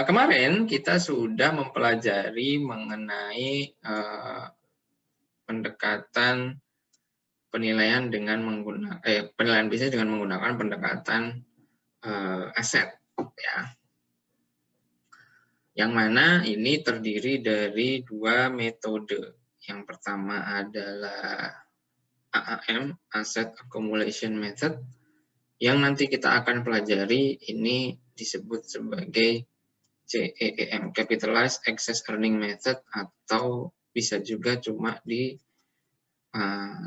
Kemarin kita sudah mempelajari mengenai pendekatan penilaian dengan menggunakan penilaian bisnis dengan menggunakan pendekatan aset, ya. Yang mana ini terdiri dari dua metode. Yang pertama adalah AAM, Asset Accumulation Method, yang nanti kita akan pelajari ini disebut sebagai CEEM, Capitalized Excess Earning Method, atau bisa juga cuma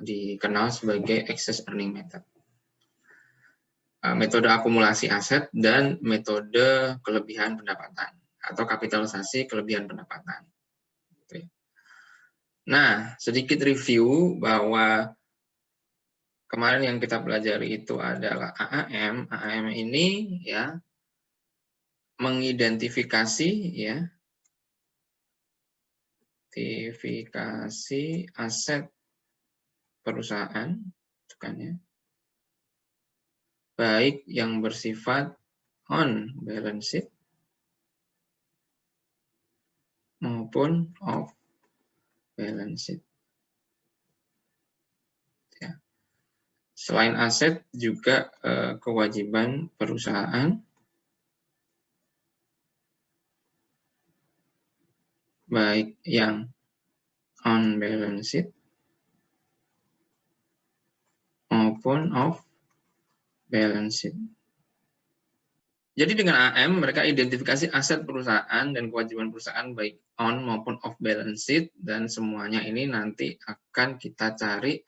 dikenal sebagai Excess Earning Method. Metode akumulasi aset dan metode kelebihan pendapatan atau kapitalisasi kelebihan pendapatan. Nah, sedikit review bahwa kemarin yang kita pelajari itu adalah AAM. AAM ini ya mengidentifikasi ya identifikasi aset perusahaan, kan ya, baik yang bersifat on balance sheet maupun off balance sheet. Ya. Selain aset juga kewajiban perusahaan baik yang on balance sheet maupun off balance sheet. Jadi dengan AM mereka identifikasi aset perusahaan dan kewajiban perusahaan baik on maupun off balance sheet, dan semuanya ini nanti akan kita cari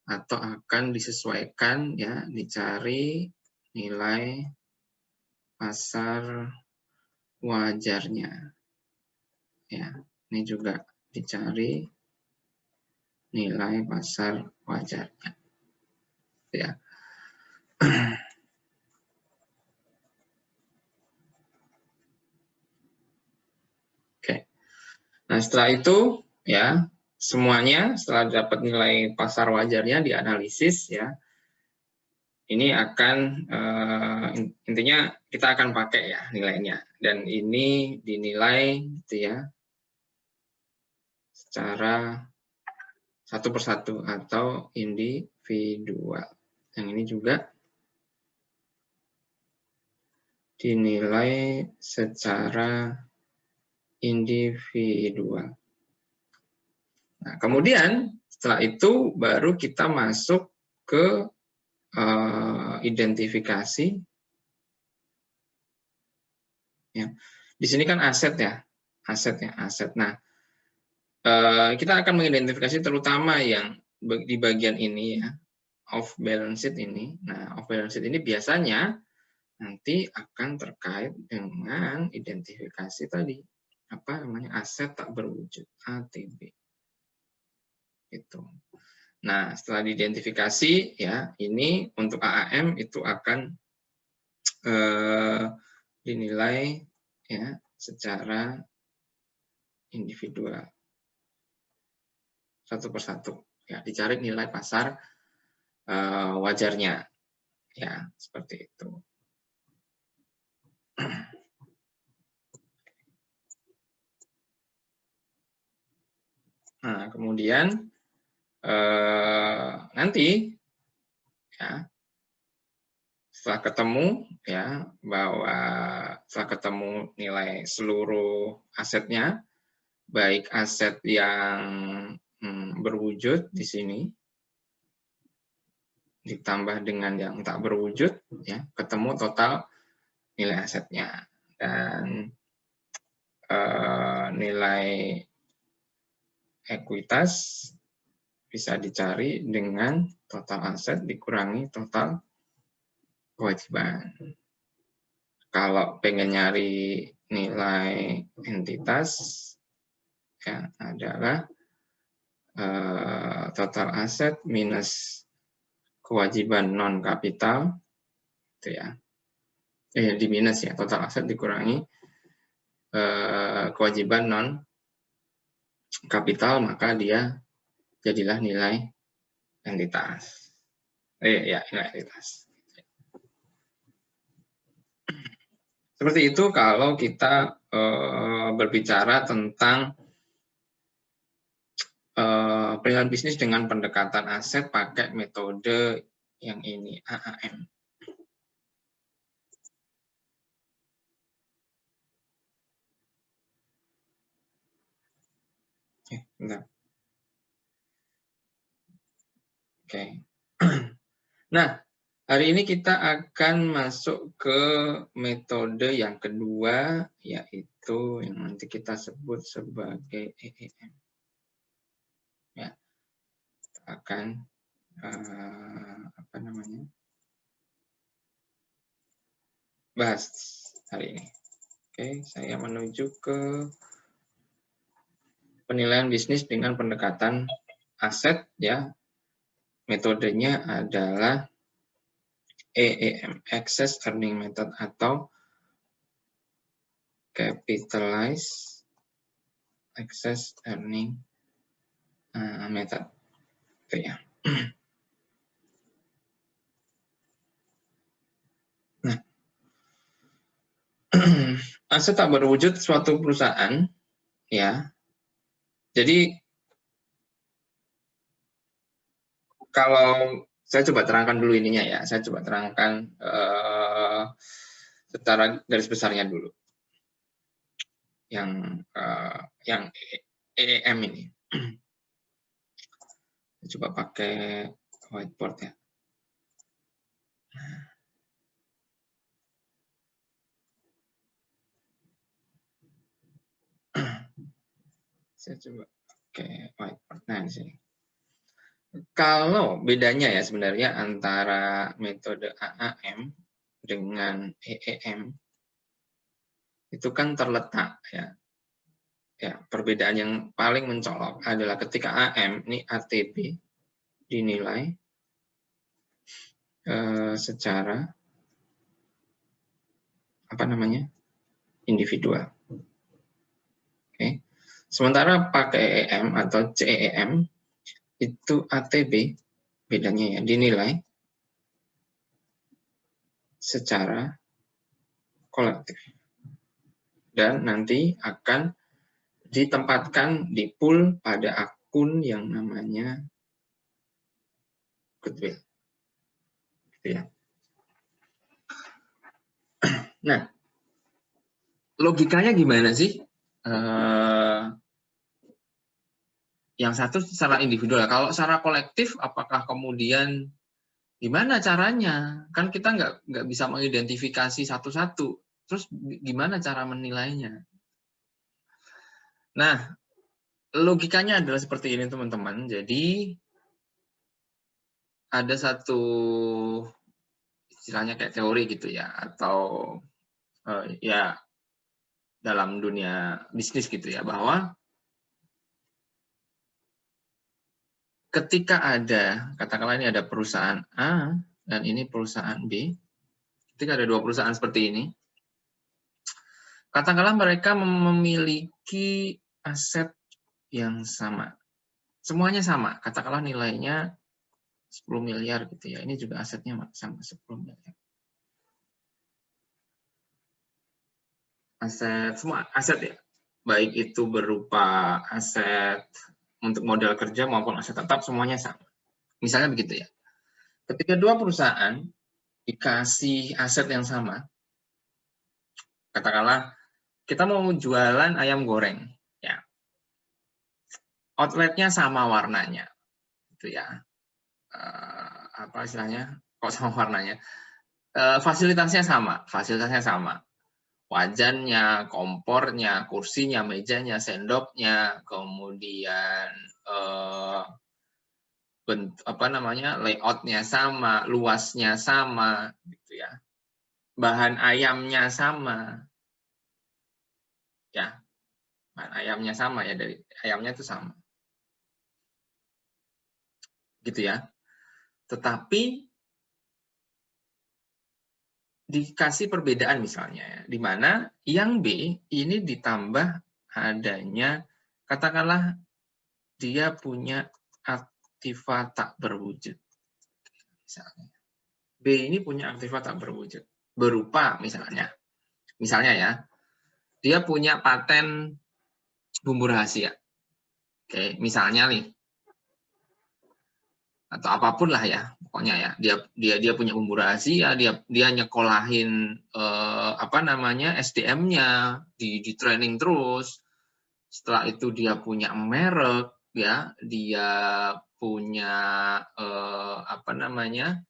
atau akan disesuaikan ya, dicari nilai pasar wajarnya. Ya, ini juga dicari nilai pasar wajarnya. Ya. Oke. Nah, setelah itu ya, semuanya setelah dapat nilai pasar wajarnya dianalisis ya. Ini akan intinya kita akan pakai ya nilainya, dan ini dinilai gitu ya secara satu persatu atau individual. Yang ini juga dinilai secara individual. Nah, kemudian setelah itu baru kita masuk ke identifikasi. Ya. Di sini kan aset ya, aset. Nah, kita akan mengidentifikasi terutama yang di bagian ini ya, off balance sheet ini. Nah, off balance sheet ini biasanya nanti akan terkait dengan identifikasi tadi, apa namanya, aset tak berwujud, ATB. Gitu. Nah, setelah diidentifikasi ya, ini untuk AAM itu akan dinilai ya secara individual, satu persatu ya, dicari nilai pasar wajarnya ya, seperti itu. Nah, kemudian nanti ya setelah ketemu ya bahwa setelah ketemu nilai seluruh asetnya, baik aset yang berwujud di sini ditambah dengan yang tak berwujud ya, ketemu total nilai asetnya, dan nilai ekuitas bisa dicari dengan total aset dikurangi total kewajiban. Kalau pengen nyari nilai entitas ya adalah total aset minus kewajiban non kapital itu ya. Di minus ya, total aset dikurangi kewajiban non kapital, maka dia jadilah nilai entitas. Ya, nilai entitas. Seperti itu kalau kita berbicara tentang penilaian bisnis dengan pendekatan aset pakai metode yang ini, AAM. Bentar. Oke. Nah, hari ini kita akan masuk ke metode yang kedua, yaitu yang nanti kita sebut sebagai EEM. Ya, kita akan apa namanya? Bahas hari ini. Oke, saya menuju ke penilaian bisnis dengan pendekatan aset, ya. Metodenya adalah EEM, Excess Earning Method, atau Capitalize Excess Earning Method. Itu ya. Nah, aset tak berwujud suatu perusahaan, ya. Jadi kalau saya coba terangkan dulu ininya ya, saya coba terangkan secara garis besarnya dulu. Yang EEM ini. Coba pakai whiteboard ya. Saya coba pakai whiteboard. Nah, di sini. Kalau bedanya ya sebenarnya antara metode AAM dengan EEM itu kan terletak ya. Ya, perbedaan yang paling mencolok adalah ketika AM ini ATB dinilai secara apa namanya? Individual. Oke. Sementara pakai EEM atau CEEM itu ATB bedanya ya dinilai secara kolektif dan nanti akan ditempatkan di pool pada akun yang namanya goodwill, gitu ya. Nah, logikanya gimana sih? Yang satu secara individual. Kalau secara kolektif, apakah kemudian gimana caranya? Kan kita nggak bisa mengidentifikasi satu-satu. Terus gimana cara menilainya? Nah, logikanya adalah seperti ini, teman-teman. Jadi, ada satu istilahnya kayak teori gitu ya, atau ya dalam dunia bisnis gitu ya, bahwa ketika ada, katakanlah ini ada perusahaan A dan ini perusahaan B, ketika ada dua perusahaan seperti ini, katakanlah mereka memiliki aset yang sama. Semuanya sama, katakanlah nilainya 10 miliar gitu ya. Ini juga asetnya sama 10 miliar. Aset, semua aset ya. Baik itu berupa aset untuk modal kerja maupun aset tetap, semuanya sama. Misalnya begitu ya. Ketika dua perusahaan dikasih aset yang sama, katakanlah kita mau jualan ayam goreng, ya. Outletnya sama warnanya, gitu ya. Apa istilahnya? Kok sama warnanya? Fasilitasnya sama. Wajannya, kompornya, kursinya, mejanya, sendoknya, kemudian layoutnya sama, luasnya sama, gitu ya. Bahan ayamnya sama, ya. Bahan ayamnya sama ya, dari ayamnya itu sama, gitu ya. Tetapi dikasih perbedaan misalnya, ya, di mana yang B ini ditambah adanya, katakanlah dia punya aktiva tak berwujud. Misalnya. B ini punya aktiva tak berwujud. Berupa misalnya, Misalnya ya, dia punya paten bumbu rahasia. Oke, misalnya nih, atau apapun lah ya, pokoknya ya, dia punya bumbu rahasia, dia nyekolahin apa namanya SDM-nya, di training terus. Setelah itu dia punya merek, ya, dia punya apa namanya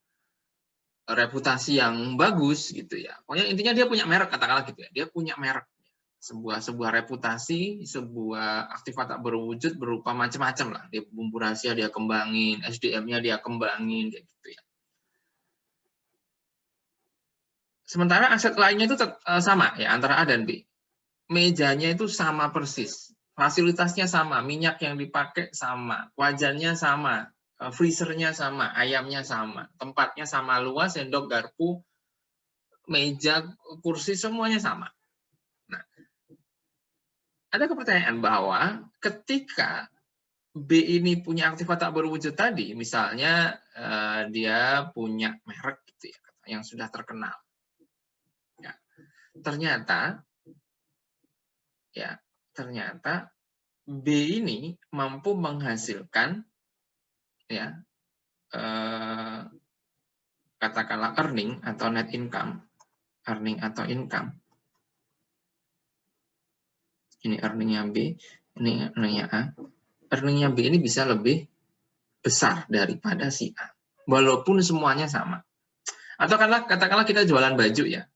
reputasi yang bagus gitu ya. Pokoknya intinya dia punya merek, katakanlah gitu ya. Dia punya merek, sebuah reputasi, sebuah aktiva tak berwujud berupa macam-macam lah. Dia bumbu rahasia dia kembangin, SDM-nya dia kembangin kayak gitu ya. Sementara aset lainnya itu sama ya, antara A dan B. Mejanya itu sama persis, fasilitasnya sama, minyak yang dipakai sama, wajannya sama, freezernya sama, ayamnya sama, tempatnya sama luas, sendok, garpu, meja, kursi, semuanya sama. Nah, ada kepercayaan bahwa ketika B ini punya aktiva tak berwujud tadi, misalnya dia punya merek gitu ya, yang sudah terkenal. Ya, ternyata B ini mampu menghasilkan ya katakanlah earning atau net income, earning atau income. Ini earningnya B, ini earningnya A. Earningnya B ini bisa lebih besar daripada si A, walaupun semuanya sama. Atau katakanlah kita jualan baju ya,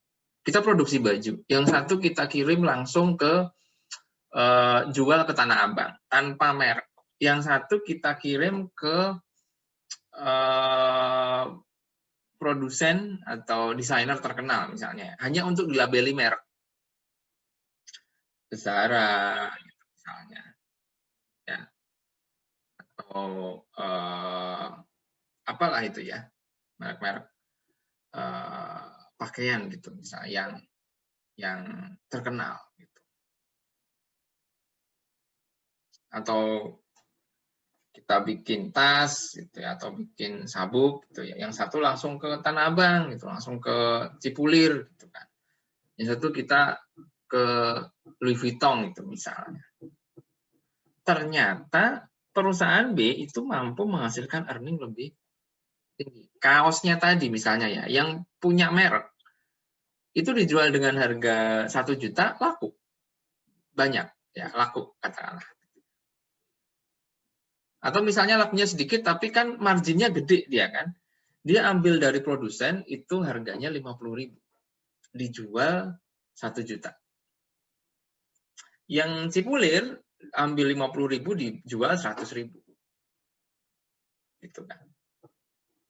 kita produksi baju. Yang satu kita kirim langsung ke jual ke Tanah Abang tanpa merek. Yang satu kita kirim ke produsen atau desainer terkenal misalnya, hanya untuk dilabeli merek. Zara misalnya, ya, atau apalah itu ya, merek-merek pakaian gitu, misalnya yang terkenal gitu. Atau kita bikin tas gitu ya, atau bikin sabuk gitu ya, yang satu langsung ke Tanah Abang gitu, langsung ke Cipulir gitu kan, yang satu kita ke Louis Vuitton gitu misalnya. Ternyata perusahaan B itu mampu menghasilkan earning lebih tinggi. Kaosnya tadi misalnya ya, yang punya merek itu dijual dengan harga 1 juta, laku banyak ya, laku katakanlah. Atau misalnya lakunya sedikit tapi kan marginnya gede dia kan, dia ambil dari produsen itu harganya 50.000, dijual 1 juta. Yang Cipulir ambil 50.000, dijual 100.000. Gitu kan.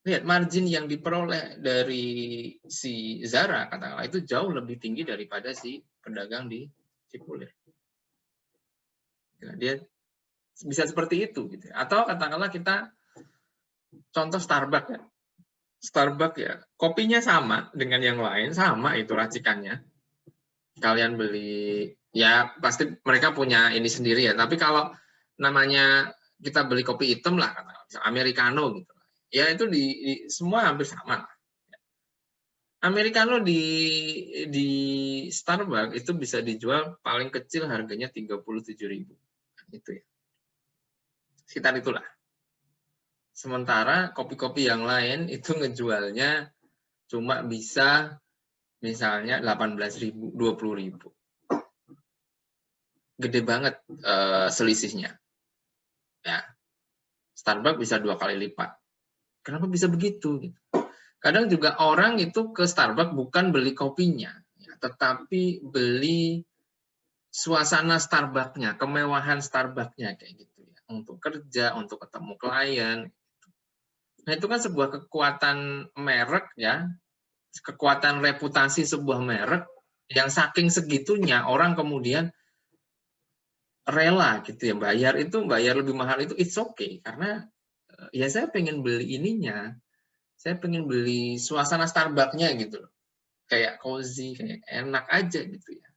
Lihat margin yang diperoleh dari si Zara katakanlah itu jauh lebih tinggi daripada si pedagang di Cipulir. Dia bisa seperti itu gitu. Atau katakanlah kita contoh Starbucks ya. Starbucks ya, kopinya sama dengan yang lain, sama itu racikannya. Kalian beli, ya pasti mereka punya ini sendiri ya. Tapi kalau namanya kita beli kopi hitam lah, katakanlah Americano gitu. Ya itu di semua hampir sama. Americano di Starbucks itu bisa dijual paling kecil harganya 37.000. Itu ya. Sekitar itulah. Sementara kopi-kopi yang lain itu ngejualnya cuma bisa misalnya 18.000, 20.000. Gede banget selisihnya. Ya. Starbucks bisa 2 kali lipat. Kenapa bisa begitu? Kadang juga orang itu ke Starbucks bukan beli kopinya, ya, tetapi beli suasana Starbucks-nya, kemewahan Starbucks-nya kayak gitu ya, untuk kerja, untuk ketemu klien. Nah, itu kan sebuah kekuatan merek ya, kekuatan reputasi sebuah merek yang saking segitunya orang kemudian rela gitu ya, bayar lebih mahal itu it's okay, karena ya saya pengen beli ininya, saya pengen beli suasana Starbucks-nya gitu loh, kayak cozy, kayak enak aja gitu ya.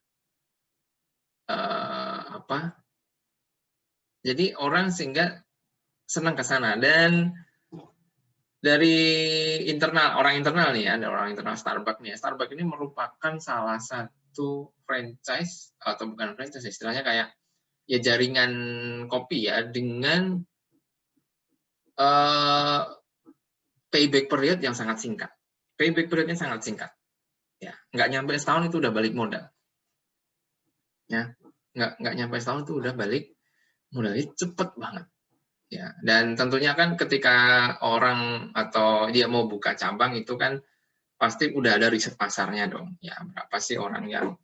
Jadi orang sehingga senang ke sana. Dan dari orang internal nih, ada orang internal Starbucks nih. Starbucks ini merupakan salah satu itu franchise atau bukan franchise, istilahnya kayak ya jaringan kopi ya dengan payback period yang sangat singkat. Payback periodnya sangat singkat. Ya, nggak nyampe setahun itu udah balik modal. Ya, nggak nyampe setahun itu udah balik modalnya cepet banget. Ya, dan tentunya kan ketika orang atau dia mau buka cabang itu kan pasti udah ada riset pasarnya dong. Ya, berapa sih orang yang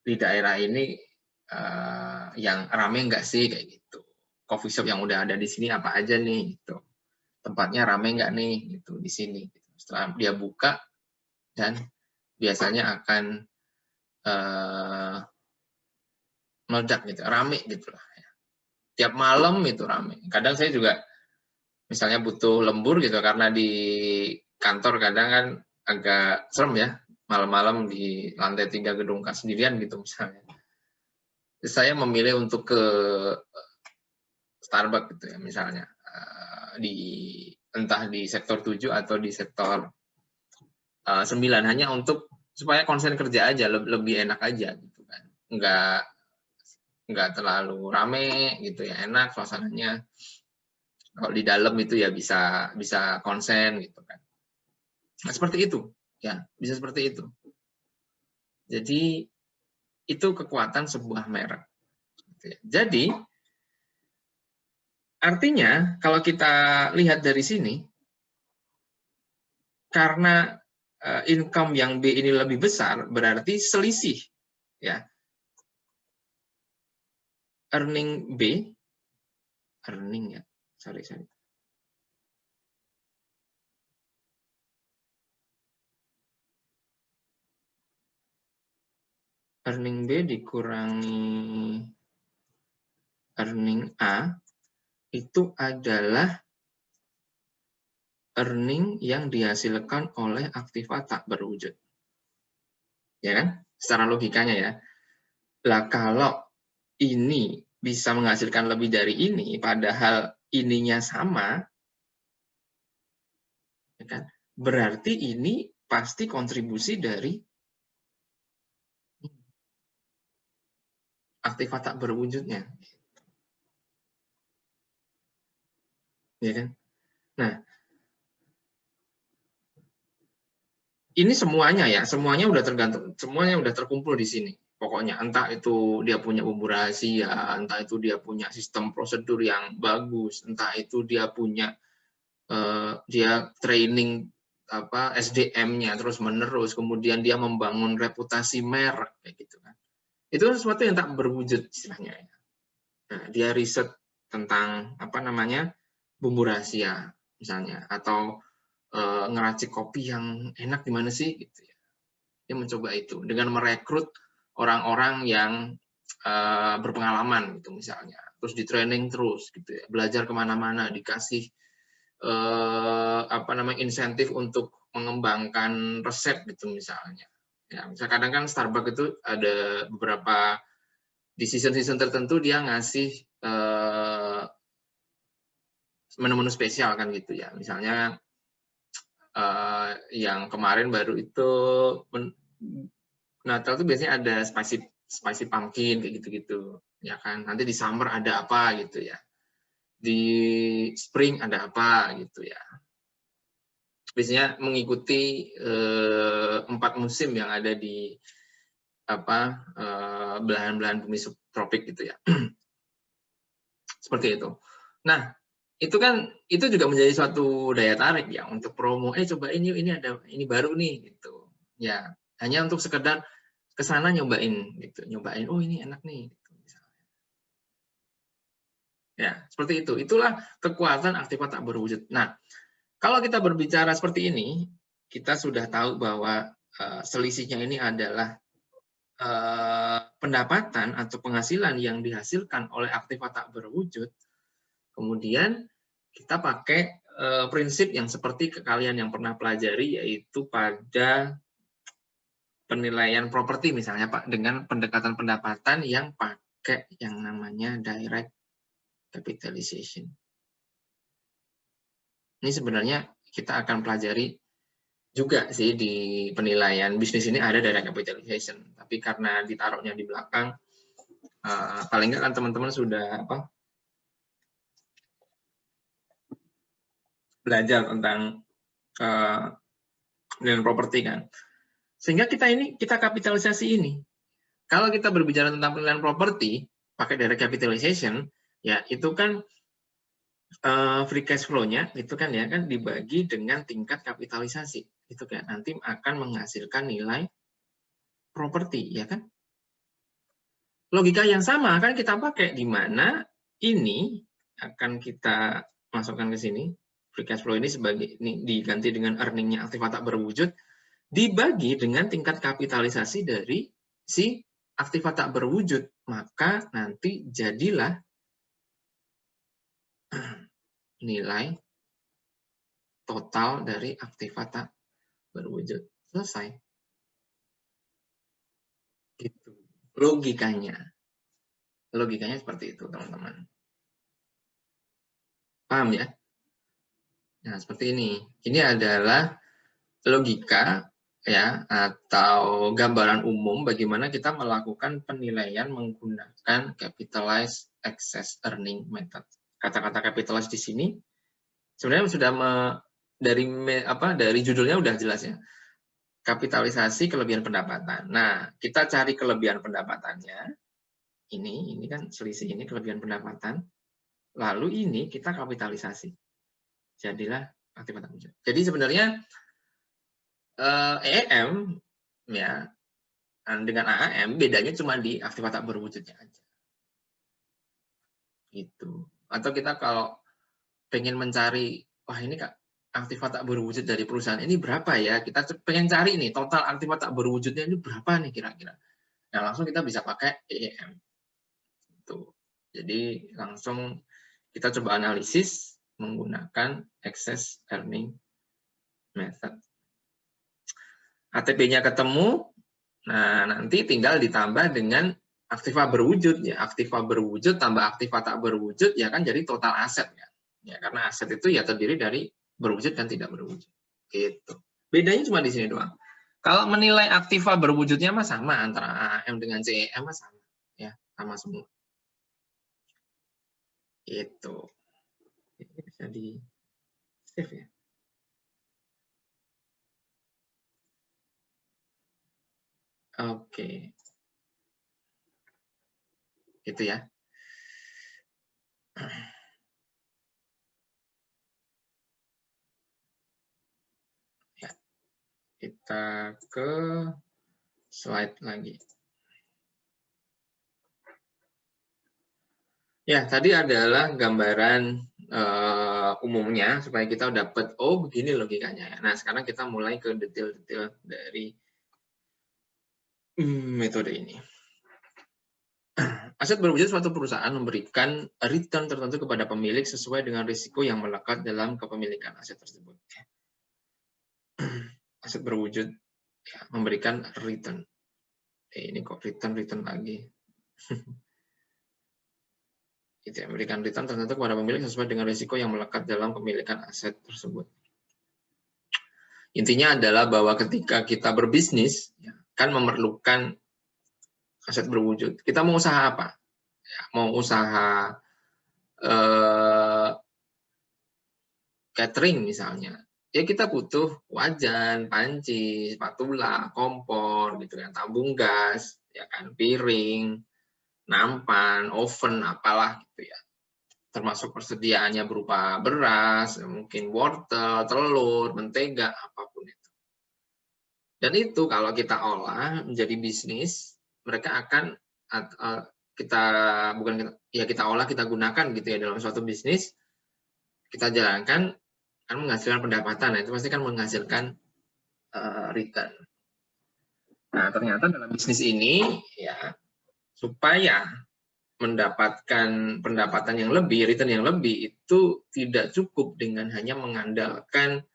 di daerah ini yang rame nggak sih kayak gitu. Coffee shop yang udah ada di sini apa aja nih gitu. Tempatnya rame nggak nih gitu di sini. Setelah dia buka dan biasanya akan meledak gitu, rame gitu lah. Tiap malam itu rame. Kadang saya juga misalnya butuh lembur gitu karena di kantor kadang kan agak serem ya malam-malam di lantai 3 gedung sendirian gitu misalnya. Saya memilih untuk ke Starbucks gitu ya misalnya entah di sektor 7 atau di sektor 9 hanya untuk supaya konsen kerja aja lebih enak aja gitu kan. Enggak terlalu rame gitu ya, enak suasananya. Kalau di dalam itu ya bisa konsen gitu kan. Nah, seperti itu ya, bisa seperti itu. Jadi itu kekuatan sebuah merek. Jadi artinya kalau kita lihat dari sini, karena income yang B ini lebih besar, berarti selisih ya. Earning B, earning ya, sorry. Earning B dikurangi earning A itu adalah earning yang dihasilkan oleh aktiva tak berwujud. Ya kan? Secara logikanya ya. Lah kalau ini bisa menghasilkan lebih dari ini, padahal ininya sama, ya kan? Berarti ini pasti kontribusi dari aktiva tak berwujudnya. Ya kan? Nah, ini semuanya ya, semuanya udah tergantung, semuanya udah terkumpul di sini. Pokoknya entah itu dia punya bumbu rahasia, entah itu dia punya sistem prosedur yang bagus, entah itu dia punya dia training SDM-nya terus menerus, kemudian dia membangun reputasi merek kayak gitu kan. Itu sesuatu yang tak berwujud istilahnya. Nah, dia riset tentang bumbu rahasia misalnya, atau ngeracik kopi yang enak di mana sih gitu ya. Dia mencoba itu dengan merekrut orang-orang yang berpengalaman gitu misalnya, terus di training terus gitu ya, belajar kemana-mana, dikasih insentif untuk mengembangkan resep gitu misalnya. Ya, misalnya kadang kan Starbucks itu ada beberapa di season-season tertentu dia ngasih menu-menu spesial kan gitu ya. Misalnya yang kemarin baru itu Natal tuh biasanya ada spicy pumpkin kayak gitu-gitu ya kan. Nanti di summer ada apa gitu ya. Di spring ada apa gitu ya. Biasanya mengikuti 4 musim yang ada di belahan-belahan bumi subtropik gitu ya. Seperti itu. Nah, itu juga menjadi suatu daya tarik ya untuk promo. Cobain yuk, ini ada ini baru nih gitu. Ya, hanya untuk sekedar ke sana nyobain gitu. Nyobain, oh ini enak nih gitu misalnya. Ya, seperti itu. Itulah kekuatan aktiva tak berwujud. Nah, kalau kita berbicara seperti ini, kita sudah tahu bahwa selisihnya ini adalah pendapatan atau penghasilan yang dihasilkan oleh aktiva tak berwujud. Kemudian kita pakai prinsip yang seperti kalian yang pernah pelajari, yaitu pada penilaian properti misalnya Pak, dengan pendekatan pendapatan yang pakai yang namanya direct capitalization. Ini sebenarnya kita akan pelajari juga sih di penilaian bisnis ini ada direct capitalization, tapi karena ditaruhnya di belakang, paling nggak kan teman-teman sudah belajar tentang nilai properti kan, sehingga kita kapitalisasi ini. Kalau kita berbicara tentang penilaian properti pakai direct capitalization, ya itu kan free cash flow-nya itu kan ya kan dibagi dengan tingkat kapitalisasi, itu kan nanti akan menghasilkan nilai properti, ya kan? Logika yang sama akan kita pakai di mana ini akan kita masukkan ke sini. Free cash flow ini sebagai ini diganti dengan earning-nya aktiva tak berwujud dibagi dengan tingkat kapitalisasi dari si aktiva tak berwujud, maka nanti jadilah nilai total dari aktiva tak berwujud. Selesai. Gitu. Logikanya. Logikanya seperti itu, teman-teman. Paham ya? Nah, seperti ini. Ini adalah logika ya atau gambaran umum bagaimana kita melakukan penilaian menggunakan capitalized excess earning method. Kata-kata capitalized di sini sebenarnya sudah dari judulnya udah jelas ya. Kapitalisasi kelebihan pendapatan. Nah, kita cari kelebihan pendapatannya. Ini kan selisih ini kelebihan pendapatan. Lalu ini kita kapitalisasi. Jadilah aktiva tak berwujud. Jadi sebenarnya EM ya dengan AAM bedanya cuma di aktiva tak berwujudnya aja. Gitu. Atau kita kalau pengen mencari wah ini Kak aktiva tak berwujud dari perusahaan ini berapa ya? Kita pengen cari nih total aktiva tak berwujudnya ini berapa nih kira-kira. Nah, langsung kita bisa pakai EM. Gitu. Jadi langsung kita coba analisis menggunakan excess earning method. ATP-nya ketemu, nah nanti tinggal ditambah dengan aktiva berwujud ya, aktiva berwujud tambah aktiva tak berwujud ya kan jadi total aset ya. Ya karena aset itu ya terdiri dari berwujud dan tidak berwujud. Gitu. Bedanya cuma di sini doang. Kalau menilai aktiva berwujudnya mah sama antara AM dengan CEM mah sama ya, sama semua. Itu. Ini bisa di save ya. Oke. Gitu ya. Ya. Kita ke slide lagi. Ya, tadi adalah gambaran umumnya supaya kita dapat oh begini logikanya ya. Nah, sekarang kita mulai ke detail-detail dari metode ini. Aset berwujud suatu perusahaan memberikan return tertentu kepada pemilik sesuai dengan risiko yang melekat dalam kepemilikan aset tersebut. Aset berwujud ya, memberikan return. Ini kok return lagi. Itu ya, memberikan return tertentu kepada pemilik sesuai dengan risiko yang melekat dalam pemilikan aset tersebut. Intinya adalah bahwa ketika kita berbisnis, ya, kan memerlukan aset berwujud. Kita mau usaha apa? Ya, mau usaha catering misalnya, ya kita butuh wajan, panci, spatula, kompor, gitu kan, tabung gas, ya kan, piring, nampan, oven, apalah gitu ya. Termasuk persediaannya berupa beras, mungkin wortel, telur, mentega, apapun itu. Dan itu kalau kita olah menjadi bisnis, mereka akan kita olah, kita gunakan gitu ya dalam suatu bisnis, kita jalankan kan menghasilkan pendapatan, itu pasti kan menghasilkan return. Nah, ternyata dalam bisnis ini ya supaya mendapatkan pendapatan yang lebih, return yang lebih itu tidak cukup dengan hanya mengandalkan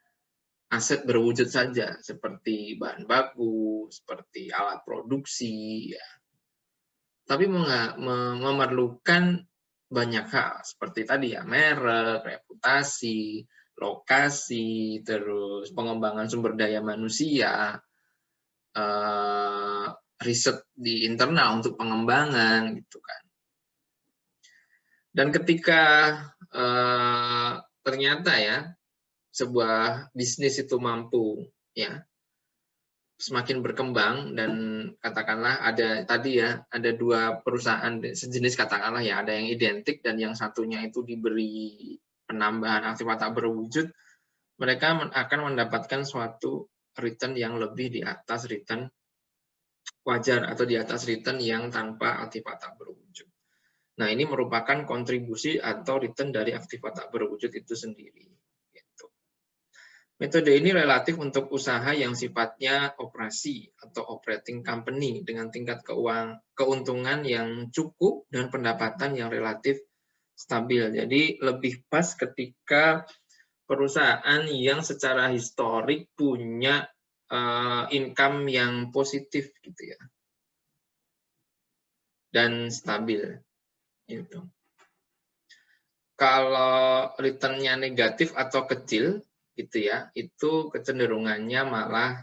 aset berwujud saja seperti bahan baku, seperti alat produksi, ya. Tapi memerlukan banyak hal seperti tadi ya merek, reputasi, lokasi, terus pengembangan sumber daya manusia, riset di internal untuk pengembangan gitu kan. Dan ketika ternyata ya sebuah bisnis itu mampu ya semakin berkembang, dan katakanlah ada tadi ya ada dua perusahaan sejenis, katakanlah ya ada yang identik dan yang satunya itu diberi penambahan aktiva tak berwujud, mereka akan mendapatkan suatu return yang lebih di atas return wajar atau di atas return yang tanpa aktiva tak berwujud. Nah, ini merupakan kontribusi atau return dari aktiva tak berwujud itu sendiri. Gitu. Metode ini relatif untuk usaha yang sifatnya operasi atau operating company dengan tingkat keuntungan yang cukup dan pendapatan yang relatif stabil. Jadi lebih pas ketika perusahaan yang secara historik punya income yang positif gitu ya dan stabil. Gitu. Kalau return-nya negatif atau kecil, gitu ya, itu kecenderungannya malah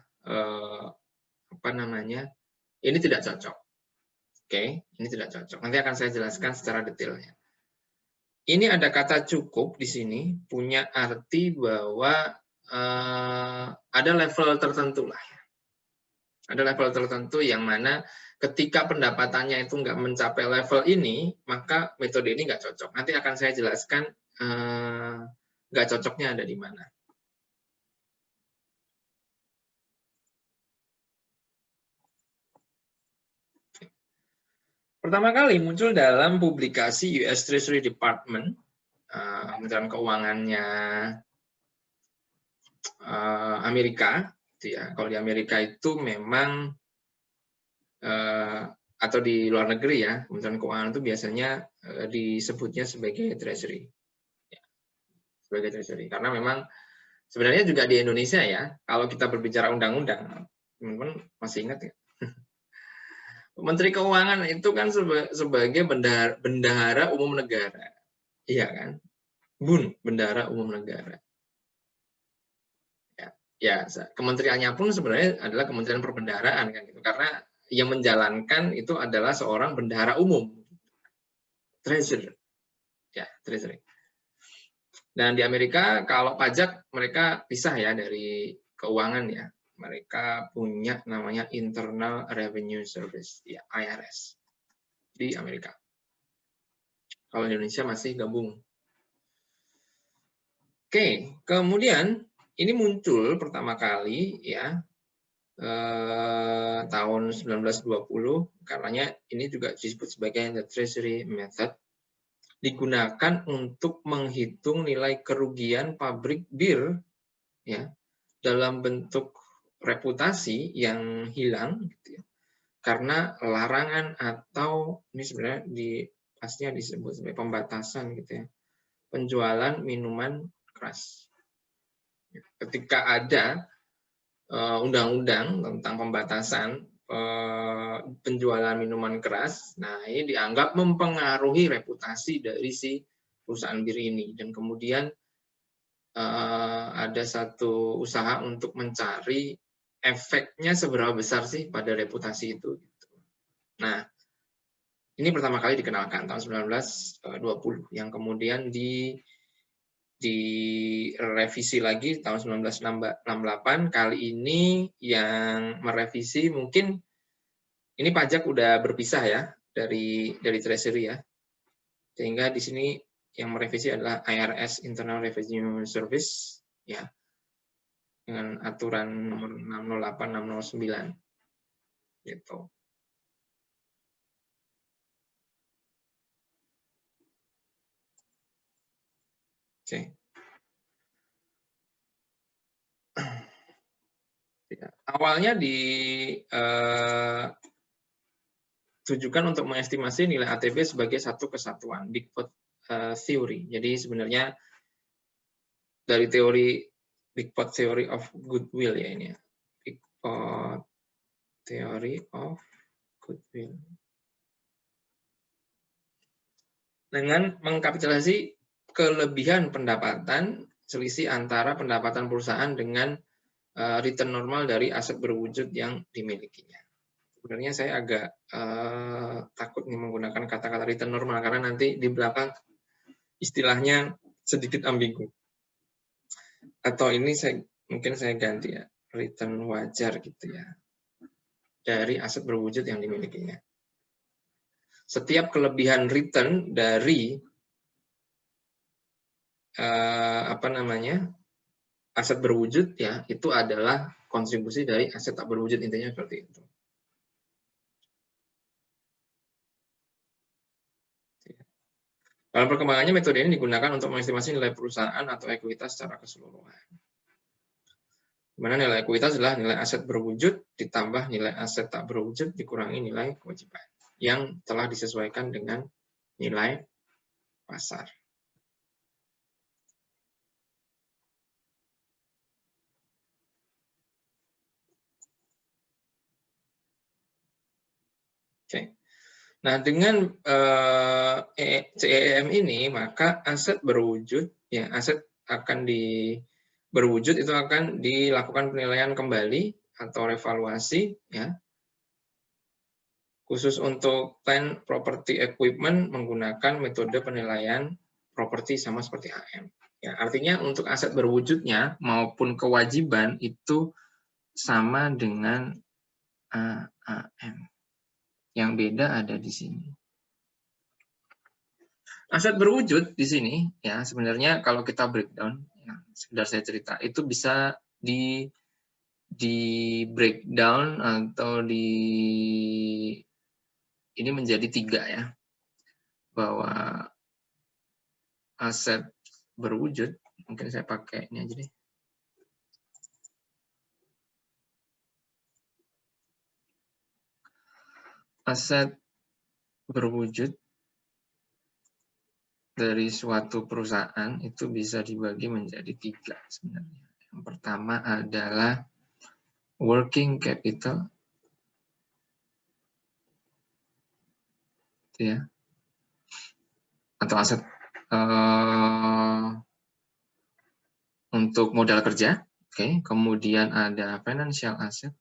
ini tidak cocok. Oke, ini tidak cocok. Nanti akan saya jelaskan secara detailnya. Ini ada kata cukup di sini, punya arti bahwa ada level tertentu lah. Ada level tertentu yang mana ketika pendapatannya itu nggak mencapai level ini, maka metode ini nggak cocok. Nanti akan saya jelaskan nggak cocoknya ada di mana. Pertama kali muncul dalam publikasi US Treasury Department, Kementerian Keuangannya Amerika. Ya, kalau di Amerika itu memang atau di luar negeri ya, Kementerian Keuangan itu biasanya disebutnya sebagai treasury. Ya, sebagai treasury. Karena memang sebenarnya juga di Indonesia ya, kalau kita berbicara undang-undang, teman-teman masih ingat ya? Menteri Keuangan itu kan sebagai bendahara umum negara. Iya kan? Bendahara umum negara. Ya, kementeriannya pun sebenarnya adalah Kementerian Perbendaharaan kan gitu. Karena yang menjalankan itu adalah seorang bendahara umum. Treasurer. Ya, treasury. Dan di Amerika kalau pajak mereka pisah ya dari keuangan ya. Mereka punya namanya Internal Revenue Service, ya IRS. Di Amerika. Kalau di Indonesia masih gabung. Oke, kemudian ini muncul pertama kali ya tahun 1920, karenanya ini juga disebut sebagai the Treasury Method, digunakan untuk menghitung nilai kerugian pabrik bir ya dalam bentuk reputasi yang hilang gitu ya, karena larangan atau ini sebenarnya pastinya disebut sebagai pembatasan gitu ya, penjualan minuman keras. Ketika ada undang-undang tentang pembatasan penjualan minuman keras, nah ini dianggap mempengaruhi reputasi dari si perusahaan bir ini, dan kemudian ada satu usaha untuk mencari efeknya seberapa besar sih pada reputasi itu. Nah, ini pertama kali dikenalkan tahun 1920, yang kemudian direvisi lagi tahun 1968. Kali ini yang merevisi mungkin ini pajak udah berpisah ya dari Treasury ya, sehingga di sini yang merevisi adalah IRS Internal Revenue Service ya, dengan aturan nomor 608/609 gitu. Oke. Awalnya ditujukan untuk mengestimasi nilai ATB sebagai satu kesatuan, Big Pot Theory. Jadi sebenarnya dari teori Big Pot Theory of Goodwill ya ini ya. Big Pot Theory of Goodwill. Dengan mengkapitalisasi kelebihan pendapatan selisih antara pendapatan perusahaan dengan return normal dari aset berwujud yang dimilikinya. Sebenarnya saya agak takut nih menggunakan kata-kata return normal karena nanti di belakang istilahnya sedikit ambigu. Atau ini mungkin saya ganti ya, return wajar gitu ya, dari aset berwujud yang dimilikinya. Setiap kelebihan return dari aset berwujud ya, itu adalah kontribusi dari aset tak berwujud, intinya seperti itu. Dalam perkembangannya, metode ini digunakan untuk mengestimasi nilai perusahaan atau ekuitas secara keseluruhan. Di mana nilai ekuitas adalah nilai aset berwujud ditambah nilai aset tak berwujud dikurangi nilai kewajiban yang telah disesuaikan dengan nilai pasar. Oke. Nah, dengan CEM ini, maka aset berwujud, ya aset akan berwujud itu akan dilakukan penilaian kembali atau revaluasi, ya. Khusus untuk plant property equipment menggunakan metode penilaian properti sama seperti AM. Ya, artinya untuk aset berwujudnya maupun kewajiban itu sama dengan AM. Yang beda ada di sini. Aset berwujud di sini ya sebenarnya kalau kita breakdown, ya, sekedar saya cerita, itu bisa di breakdown atau ini menjadi 3 ya, bahwa aset berwujud, mungkin saya pakai ini aja deh. Aset berwujud dari suatu perusahaan itu bisa dibagi menjadi 3 sebenarnya. Yang pertama adalah working capital, ya, atau aset untuk modal kerja. Oke, kemudian ada financial asset.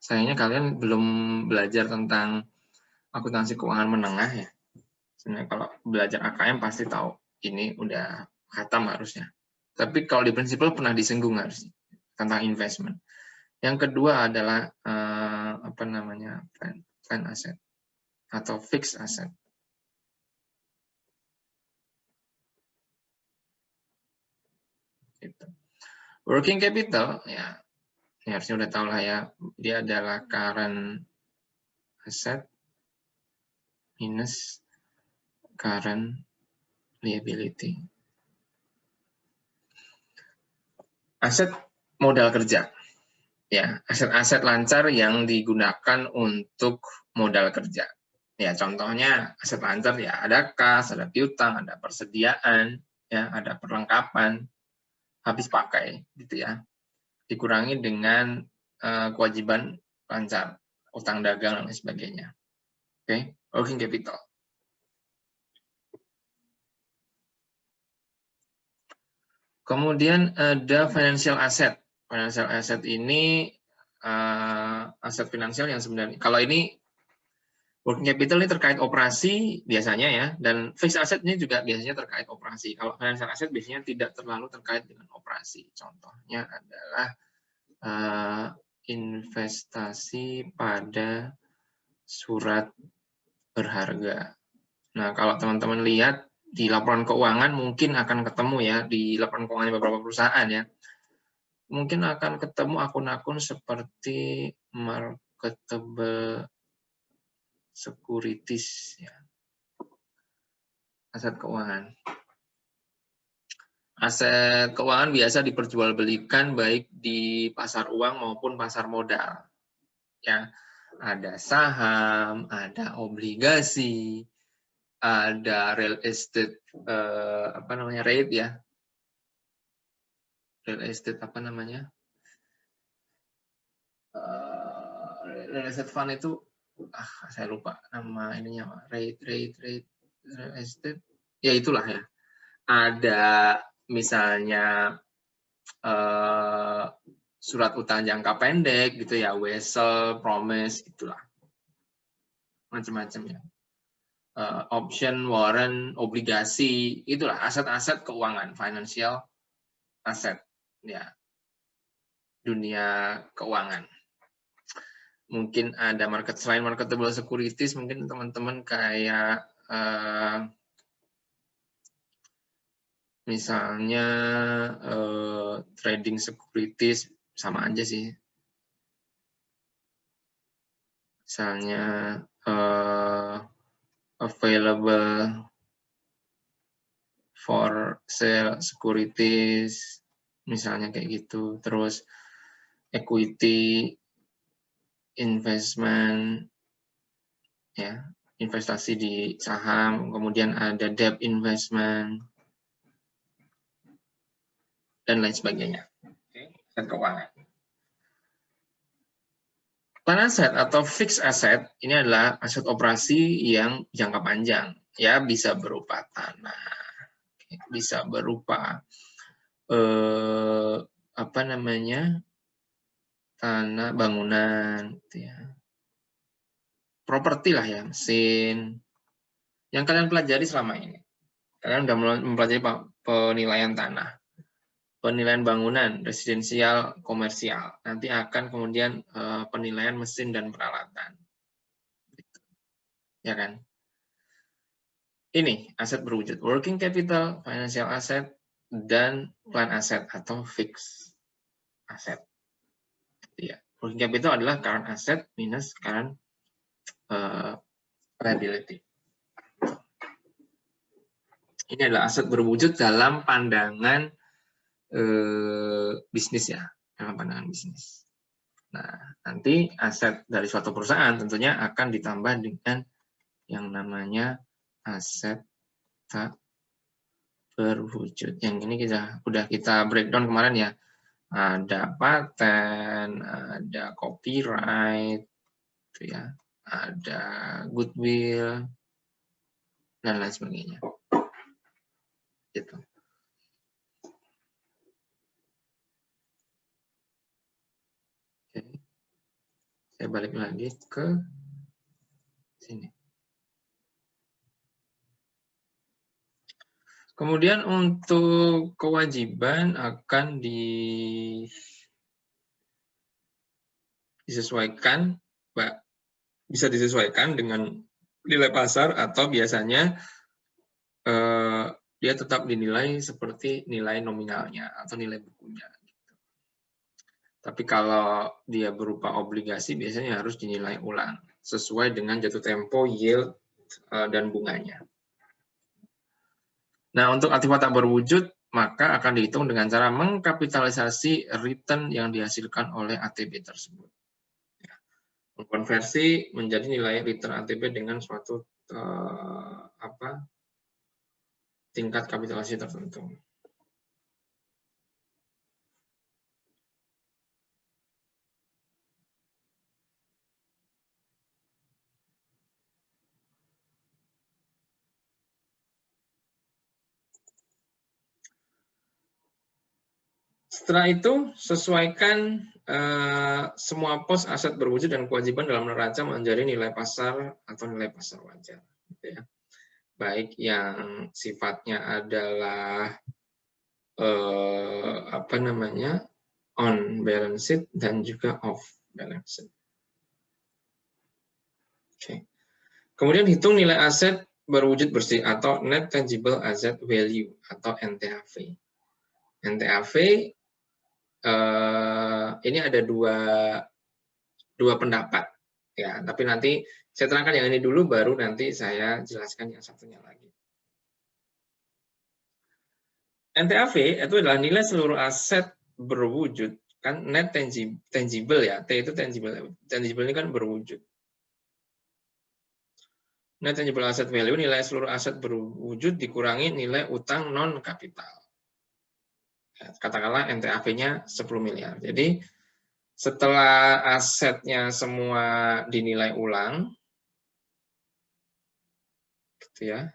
Sayangnya kalian belum belajar tentang akuntansi keuangan menengah ya. Sebenarnya kalau belajar AKM pasti tahu ini udah khatam harusnya. Tapi kalau di prinsipal pernah disinggung harusnya tentang investment. Yang kedua adalah plan asset atau fixed asset. Gitu. Working capital ya, ini harusnya udah tahu lah ya, dia adalah current asset minus current liability. Aset modal kerja, ya, aset-aset lancar yang digunakan untuk modal kerja. Ya, contohnya aset lancar ya ada kas, ada piutang, ada persediaan, ya, ada perlengkapan, habis pakai, gitu ya. Dikurangi dengan kewajiban lancar, utang dagang dan sebagainya. Oke, working capital. Kemudian ada financial asset. Financial asset ini aset finansial yang sebenarnya, kalau ini working capital ini terkait operasi biasanya ya, dan fixed asset ini juga biasanya terkait operasi. Kalau financial asset biasanya tidak terlalu terkait dengan operasi. Contohnya adalah investasi pada surat berharga. Nah, kalau teman-teman lihat di laporan keuangan mungkin akan ketemu ya, di laporan keuangan beberapa perusahaan ya, mungkin akan ketemu akun-akun seperti marketable securities ya. Aset keuangan. Aset keuangan biasa diperjualbelikan baik di pasar uang maupun pasar modal. Ya, ada saham, ada obligasi, ada real estate REIT ya. Real estate real estate fund itu saya lupa nama ininya, REIT real estate ya, itulah ya. ada misalnya surat utang jangka pendek gitu ya, wesel, promise gitulah, macam-macam ya. Option, warrant, obligasi, itulah aset-aset keuangan, financial asset ya, dunia keuangan. Mungkin ada selain marketable securities, mungkin teman-teman kayak misalnya trading securities, sama aja sih. Misalnya available for sale securities, misalnya kayak gitu. Terus equity investment, ya, investasi di saham. Kemudian ada debt investment dan lain sebagainya. Aset keuangan. Plan aset atau fixed asset ini adalah aset operasi yang jangka panjang, ya, bisa berupa tanah, bisa berupa apa namanya, tanah, bangunan, gitu ya, properti lah ya, mesin, yang kalian pelajari selama ini. Kalian sudah mempelajari penilaian tanah, penilaian bangunan, residensial, komersial. Nanti akan kemudian penilaian mesin dan peralatan. Ya kan? Ini aset berwujud, working capital, financial asset, dan plan asset atau fixed asset. Ya, working capital adalah current asset minus current liability. Ini adalah aset berwujud dalam pandangan bisnis ya, dalam pandangan bisnis. Nah, nanti aset dari suatu perusahaan tentunya akan ditambah dengan yang namanya aset tak berwujud. Yang ini udah kita breakdown kemarin ya. Ada paten, ada copyright, gitu ya, ada goodwill, dan lain sebagainya. Gitu. Oke. Saya balik lagi ke sini. Kemudian untuk kewajiban akan disesuaikan, bisa disesuaikan dengan nilai pasar atau biasanya dia tetap dinilai seperti nilai nominalnya atau nilai bukunya. Tapi kalau dia berupa obligasi biasanya harus dinilai ulang sesuai dengan jatuh tempo, yield, dan bunganya. Nah, untuk aktiva tak berwujud, maka akan dihitung dengan cara mengkapitalisasi return yang dihasilkan oleh ATB tersebut. Mengkonversi menjadi nilai return ATB dengan suatu tingkat kapitalisasi tertentu. Setelah itu, sesuaikan semua pos aset berwujud dan kewajiban dalam neraca menjadi nilai pasar atau nilai pasar wajar. Gitu ya. Baik yang sifatnya adalah on balance sheet dan juga off balance sheet. Oke. Kemudian hitung nilai aset berwujud bersih atau net tangible asset value atau NTAV. NTAV ini ada dua pendapat ya, tapi nanti saya terangkan yang ini dulu, baru nanti saya jelaskan yang satunya lagi. NTAV itu adalah nilai seluruh aset berwujud, kan net tangible ya, T itu tangible ini kan berwujud. Net tangible asset value, nilai seluruh aset berwujud dikurangi nilai utang non kapital. Katakanlah NTAV-nya 10 miliar. Jadi setelah asetnya semua dinilai ulang, gitu ya,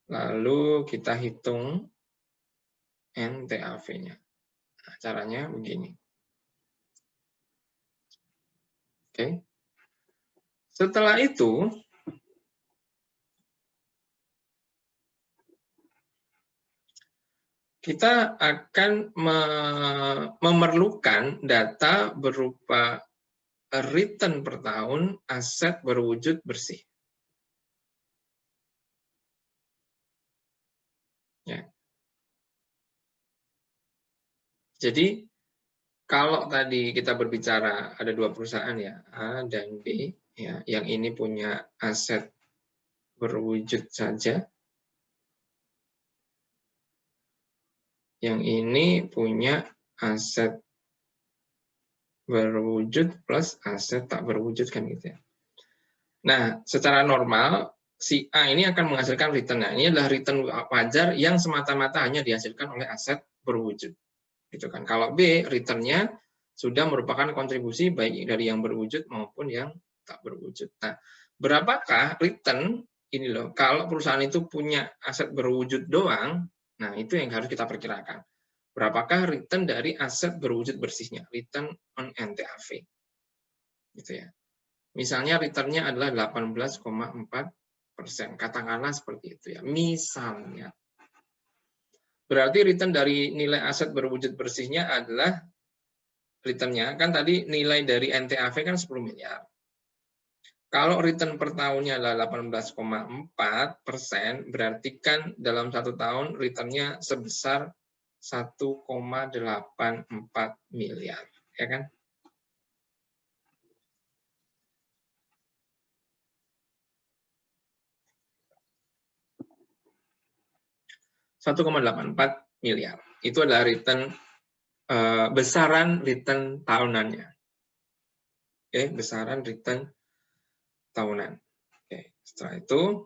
Lalu kita hitung NTAV-nya. Nah, caranya begini. Oke. Setelah itu, kita akan memerlukan data berupa return per tahun aset berwujud bersih. Ya. Jadi, kalau tadi kita berbicara ada dua perusahaan ya, A dan B, ya, yang ini punya aset berwujud saja, yang ini punya aset berwujud plus aset tak berwujud kan gitu ya. Nah, secara normal si A ini akan menghasilkan return. Nah, ini adalah return wajar yang semata-mata hanya dihasilkan oleh aset berwujud. Gitu kan. Kalau B, return-nya sudah merupakan kontribusi baik dari yang berwujud maupun yang tak berwujud. Nah, berapakah return ini loh, kalau perusahaan itu punya aset berwujud doang, nah itu yang harus kita perkirakan. Berapakah return dari aset berwujud bersihnya, return on NTAV. Gitu ya. Misalnya return-nya adalah 18,4%, katakanlah seperti itu ya. Misalnya. Berarti return dari nilai aset berwujud bersihnya adalah return-nya, kan tadi nilai dari NTAV kan 10 miliar. Kalau return per tahunnya adalah 18,4%, berarti kan dalam satu tahun return-nya sebesar 1,84 miliar. Ya kan? $1,84 miliar. Itu adalah return besaran return tahunannya. Oke, besaran return tahunan. Oke, setelah itu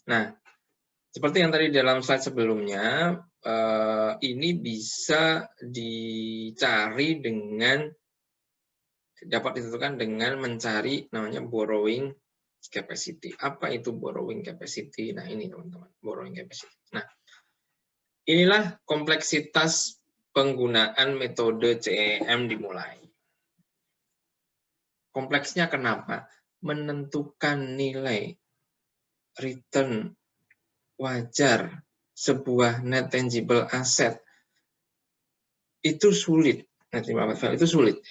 nah, seperti yang tadi dalam slide sebelumnya, ini bisa dicari dengan dapat ditentukan dengan mencari namanya borrowing capacity. Apa itu borrowing capacity? Nah, ini teman-teman, borrowing capacity. Nah, inilah kompleksitas penggunaan metode CEM dimulai. Kompleksnya kenapa? Menentukan nilai return wajar sebuah net tangible asset itu sulit. Net tangible asset itu sulit.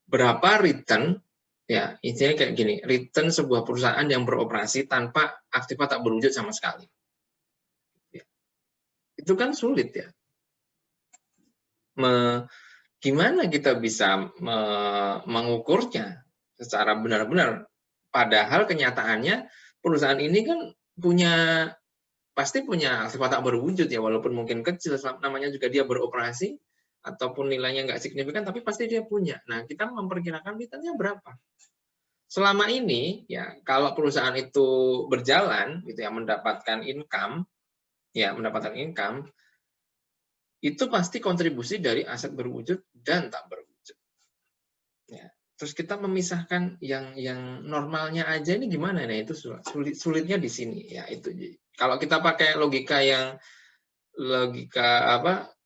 Berapa return? Ya, intinya kayak gini, return sebuah perusahaan yang beroperasi tanpa aktiva tak berwujud sama sekali. Ya. Itu kan sulit ya. Gimana kita bisa mengukurnya secara benar-benar? Padahal kenyataannya perusahaan ini kan pasti punya aktiva tak berwujud ya, walaupun mungkin kecil, namanya juga dia beroperasi, ataupun nilainya nggak signifikan, tapi pasti dia punya. Nah, kita memperkirakan returnnya berapa? Selama ini ya kalau perusahaan itu berjalan gitu ya mendapatkan income itu pasti kontribusi dari aset berwujud dan tak berwujud. Ya. Terus kita memisahkan yang normalnya aja ini gimana? Nah itu sulitnya di sini ya itu. Kalau kita pakai logika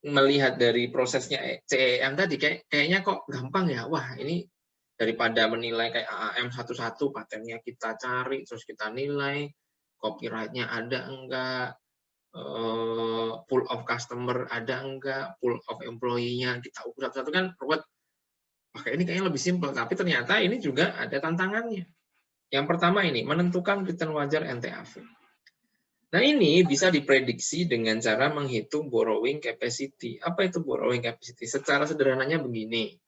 melihat dari prosesnya CEM tadi kayaknya kok gampang ya. Wah ini daripada menilai kayak AAM satu-satu, patennya kita cari, terus kita nilai, copyright-nya ada enggak, pool of customer ada enggak, pool of employee-nya kita ukur satu-satu kan ruwet. Oke, ini kayaknya lebih simpel, tapi ternyata ini juga ada tantangannya. Yang pertama ini, menentukan return wajar NTAV. Nah ini bisa diprediksi dengan cara menghitung borrowing capacity. Apa itu borrowing capacity? Secara sederhananya begini.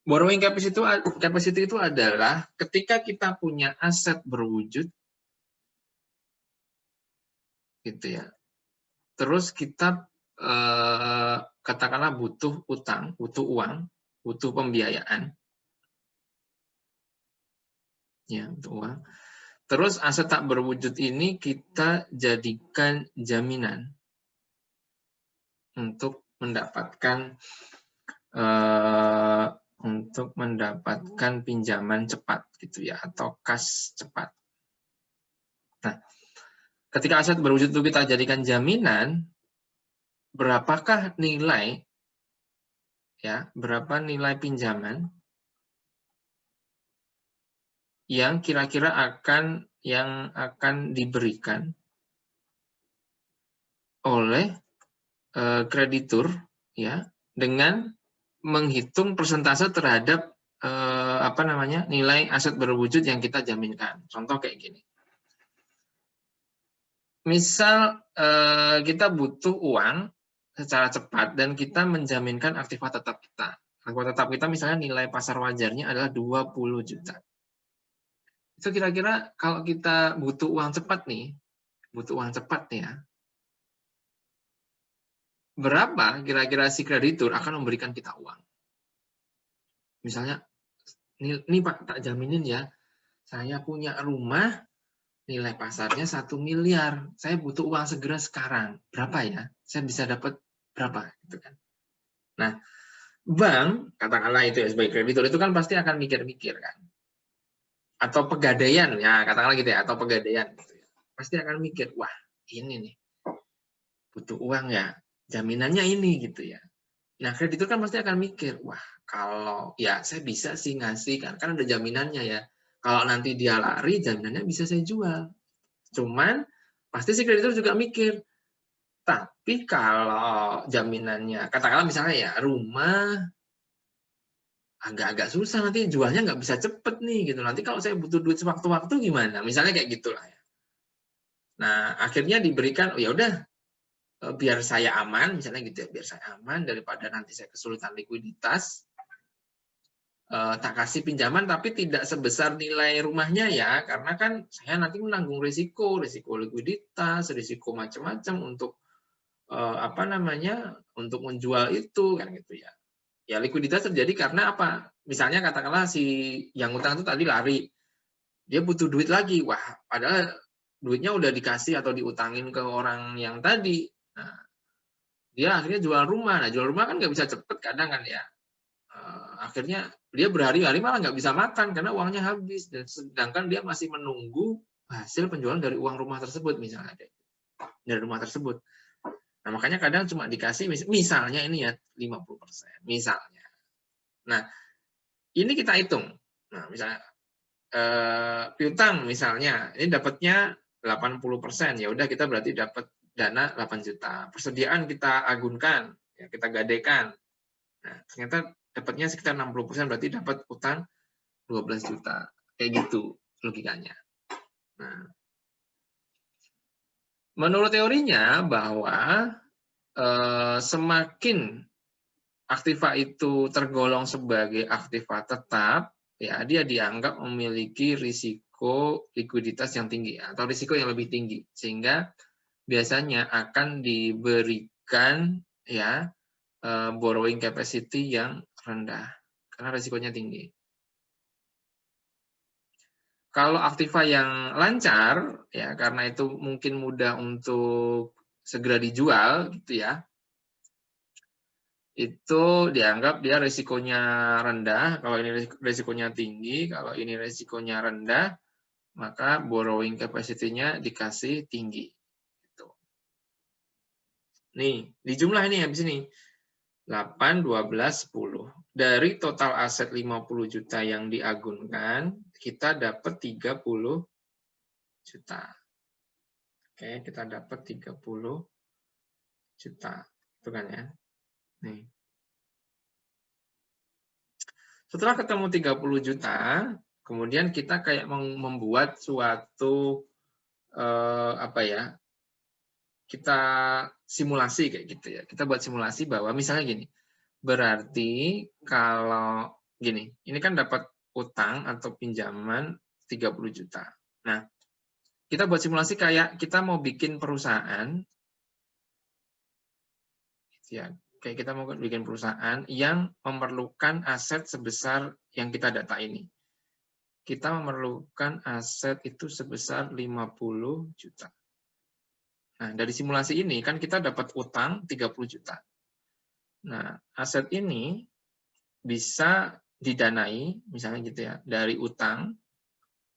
Borrowing capacity itu adalah ketika kita punya aset berwujud, gitu ya. Terus kita katakanlah butuh utang, butuh uang, butuh pembiayaan, ya, butuh uang. Terus aset tak berwujud ini kita jadikan jaminan untuk mendapatkan untuk mendapatkan pinjaman cepat gitu ya, atau kas cepat. Nah, ketika aset berwujud itu kita jadikan jaminan, berapakah nilai ya, berapa nilai pinjaman yang kira-kira akan diberikan oleh kreditur ya, dengan menghitung persentase terhadap nilai aset berwujud yang kita jaminkan. Contoh kayak gini. Misal kita butuh uang secara cepat dan kita menjaminkan aktiva tetap kita. Aktiva tetap kita misalnya nilai pasar wajarnya adalah 20 juta. Itu kira-kira kalau kita butuh uang cepat nih ya, berapa kira-kira si kreditur akan memberikan kita uang? Misalnya, ini Pak, tak jaminin ya, saya punya rumah, nilai pasarnya 1 miliar, saya butuh uang segera sekarang, berapa ya? Saya bisa dapat berapa? Gitu kan. Nah, bank, katakanlah itu ya, sebagai kreditur, itu kan pasti akan mikir-mikir kan. Atau pegadaian, ya katakanlah gitu ya, atau pegadaian. Gitu ya. Pasti akan mikir, wah ini nih, butuh uang ya, jaminannya ini gitu ya. Nah, kreditur kan pasti akan mikir, wah kalau ya saya bisa sih ngasih kan ada jaminannya ya. Kalau nanti dia lari, jaminannya bisa saya jual. Cuman pasti si kreditur juga mikir, tapi kalau jaminannya, katakanlah misalnya ya rumah agak-agak susah nanti jualnya nggak bisa cepet nih gitu. Nanti kalau saya butuh duit sewaktu-waktu gimana? Misalnya kayak gitulah ya. Nah, akhirnya diberikan, oh ya udah biar saya aman, misalnya gitu ya, biar saya aman daripada nanti saya kesulitan likuiditas, tak kasih pinjaman tapi tidak sebesar nilai rumahnya ya, karena kan saya nanti menanggung risiko likuiditas, risiko macam-macam untuk untuk menjual itu kan gitu ya. Ya likuiditas terjadi karena apa? Misalnya katakanlah si yang utang itu tadi lari, dia butuh duit lagi, wah padahal duitnya udah dikasih atau diutangin ke orang yang tadi. Nah, dia akhirnya jual rumah. Nah, jual rumah kan nggak bisa cepet kadang kan ya. Akhirnya dia berhari-hari malah nggak bisa makan karena uangnya habis. Dan sedangkan dia masih menunggu hasil penjualan dari uang rumah tersebut misalnya. Dari rumah tersebut. Nah, makanya kadang cuma dikasih misalnya ini ya 50%. Misalnya. Nah, ini kita hitung. Nah, misalnya piutang misalnya, ini dapatnya 80%. Ya udah kita berarti dapat dana 8 juta. Persediaan kita agunkan, ya, kita gadekan. Nah, ternyata dapatnya sekitar 60%, berarti dapat utang 12 juta. Kayak gitu logikanya. Nah, menurut teorinya bahwa semakin aktiva itu tergolong sebagai aktiva tetap, ya dia dianggap memiliki risiko likuiditas yang tinggi atau risiko yang lebih tinggi, sehingga biasanya akan diberikan ya borrowing capacity yang rendah karena risikonya tinggi. Kalau aktiva yang lancar, ya karena itu mungkin mudah untuk segera dijual, gitu ya, itu dianggap dia risikonya rendah. Kalau ini risikonya tinggi, kalau ini risikonya rendah, maka borrowing capacity-nya dikasih tinggi. Gitu. Nih, di jumlah ini habis ini. 8, 12, 10. Dari total aset 50 juta yang diagunkan, kita dapat 30 juta. Oke, kita dapat 30 juta. Itu kan ya. Nih. Setelah ketemu 30 juta, kemudian kita kayak membuat suatu kita simulasi kayak gitu ya. Kita buat simulasi bahwa misalnya gini, berarti kalau gini, ini kan dapat utang atau pinjaman 30 juta. Nah, kita buat simulasi kayak kita mau bikin perusahaan, ya, kayak kita mau bikin perusahaan yang memerlukan aset sebesar yang kita data ini. Kita memerlukan aset itu sebesar 50 juta. Nah, dari simulasi ini kan kita dapat utang 30 juta. Nah, aset ini bisa didanai, misalnya gitu ya, dari utang,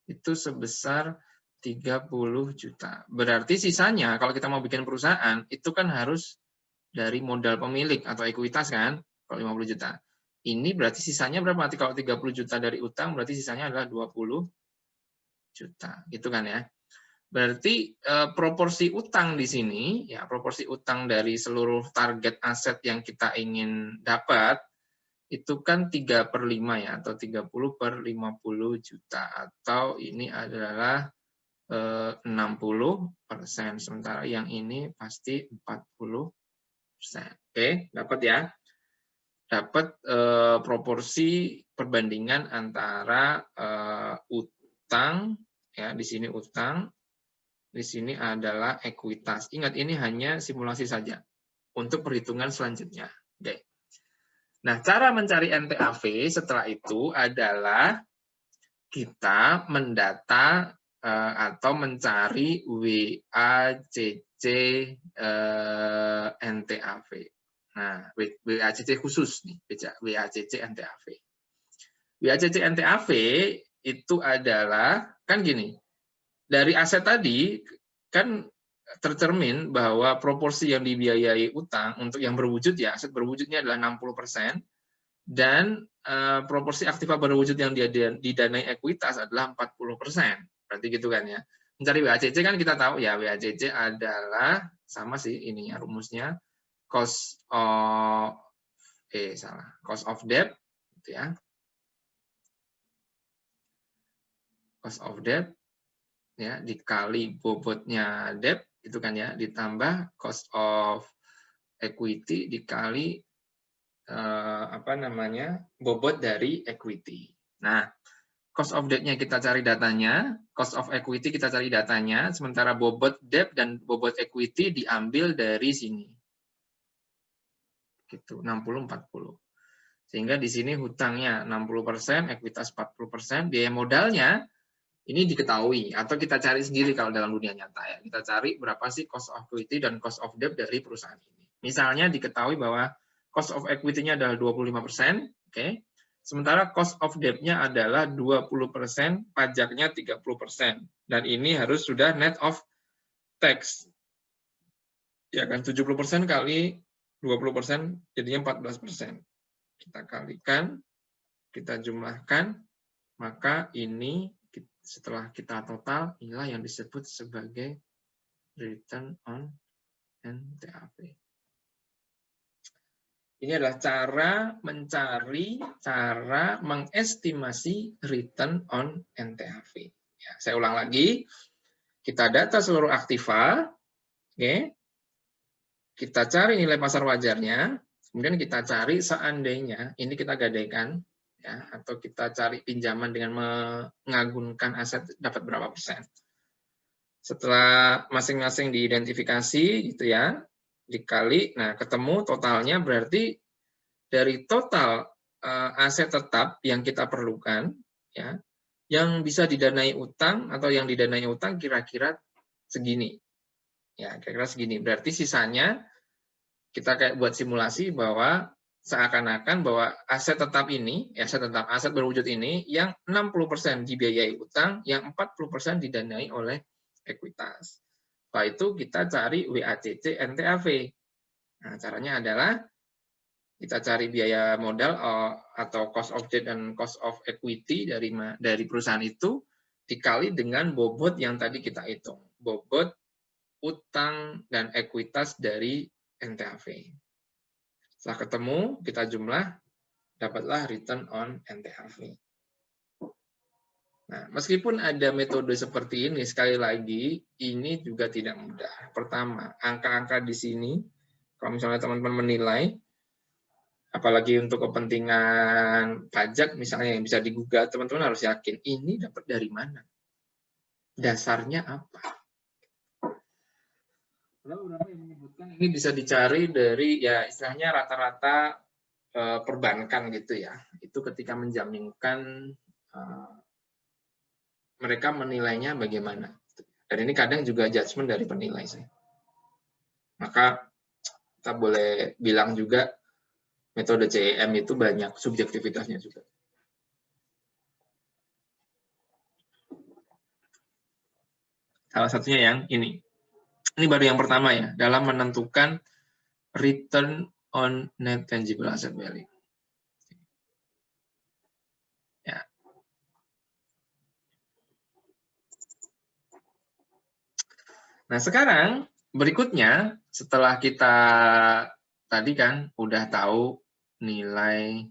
itu sebesar 30 juta. Berarti sisanya, kalau kita mau bikin perusahaan, itu kan harus dari modal pemilik atau ekuitas kan, kalau 50 juta. Ini berarti sisanya berapa? Nanti kalau 30 juta dari utang, berarti sisanya adalah 20 juta. Gitu kan ya. Berarti proporsi utang di sini, ya proporsi utang dari seluruh target aset yang kita ingin dapat, itu kan 3/5 ya, atau 30/50 juta. Atau ini adalah 60%, sementara yang ini pasti 40%. Oke, dapat ya? Dapat proporsi perbandingan antara utang, ya di sini utang, di sini adalah ekuitas. Ingat, ini hanya simulasi saja untuk perhitungan selanjutnya. Oke. Nah, cara mencari NTAV setelah itu adalah kita mendata atau mencari WACC NTAV. Nah, WACC khusus nih, WACC NTAV. WACC NTAV itu adalah, kan gini, dari aset tadi kan tercermin bahwa proporsi yang dibiayai utang untuk yang berwujud ya, aset berwujudnya adalah 60%, dan proporsi aktiva berwujud yang didanai ekuitas adalah 40%. Berarti gitu kan ya. Mencari WACC kan kita tahu ya, WACC adalah sama sih ininya rumusnya, cost of debt gitu ya. Cost of debt ya dikali bobotnya debt itu kan ya, ditambah cost of equity dikali bobot dari equity. Nah, cost of debt-nya kita cari datanya, cost of equity kita cari datanya, sementara bobot debt dan bobot equity diambil dari sini. Gitu, 60-40. Sehingga di sini hutangnya 60%, ekuitas 40%, biaya modalnya ini diketahui, atau kita cari sendiri kalau dalam dunia nyata ya. Kita cari berapa sih cost of equity dan cost of debt dari perusahaan ini. Misalnya diketahui bahwa cost of equity-nya adalah 25%, oke. Sementara cost of debt-nya adalah 20%, pajaknya 30%. Dan ini harus sudah net of tax. Ya kan, 70% kali 20% jadinya 14%. Kita kalikan, kita jumlahkan, maka ini setelah kita total, inilah yang disebut sebagai return on NTAV. Ini adalah cara mencari, cara mengestimasi return on NTAV. Ya, saya ulang lagi, kita data seluruh aktiva, oke, kita cari nilai pasar wajarnya, kemudian kita cari seandainya ini kita gadaikan, ya, atau kita cari pinjaman dengan mengagunkan aset dapat berapa persen. Setelah masing-masing diidentifikasi gitu ya, dikali, nah ketemu totalnya, berarti dari total aset tetap yang kita perlukan, ya, yang bisa didanai utang atau yang didanai utang kira-kira segini. Ya, kira-kira segini. Berarti sisanya kita kayak buat simulasi bahwa seakan-akan bahwa aset tetap ini, aset berwujud ini, yang 60% dibiayai utang, yang 40% didanai oleh ekuitas. Setelah itu kita cari WACC NTAV. Nah, caranya adalah kita cari biaya modal atau cost of debt dan cost of equity dari perusahaan itu dikali dengan bobot yang tadi kita hitung. Bobot utang dan ekuitas dari NTAV. Setelah ketemu, kita jumlah, dapatlah return on NTAV. Nah, meskipun ada metode seperti ini, sekali lagi, ini juga tidak mudah. Pertama, angka-angka di sini, kalau misalnya teman-teman menilai, apalagi untuk kepentingan pajak, misalnya yang bisa digugat, teman-teman harus yakin, ini dapat dari mana? Dasarnya apa? Beberapa yang menyebutkan ini bisa dicari dari ya istilahnya rata-rata perbankan gitu ya. Itu ketika menjaminkan mereka menilainya bagaimana. Dan ini kadang juga judgement dari penilai sih. Maka kita boleh bilang juga metode CEM itu banyak subjektivitasnya juga. Salah satunya yang ini. Ini baru yang pertama ya, dalam menentukan return on net tangible asset value. Ya. Nah, sekarang berikutnya setelah kita tadi kan udah tahu nilai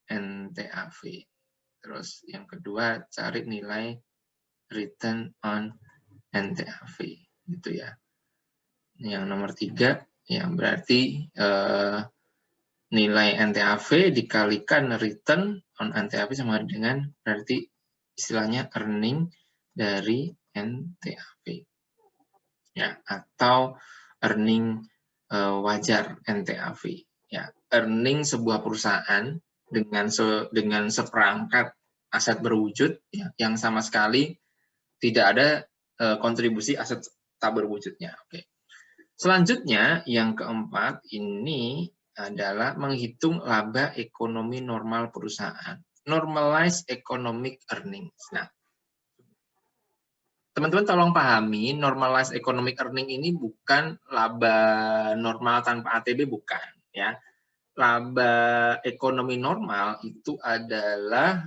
NTAV. Terus yang kedua cari nilai return on NTAV gitu ya. Yang nomor 3 ya berarti nilai NTAV dikalikan return on NTAV sama dengan berarti istilahnya earning dari NTAV. Ya, atau earning wajar NTAV. Ya, earning sebuah perusahaan dengan seperangkat aset berwujud ya, yang sama sekali tidak ada kontribusi aset tak berwujudnya. Oke. Selanjutnya yang keempat ini adalah menghitung laba ekonomi normal perusahaan, normalized economic earnings. Nah, teman-teman tolong pahami, normalized economic earning ini bukan laba normal tanpa ATB, bukan ya. Laba ekonomi normal itu adalah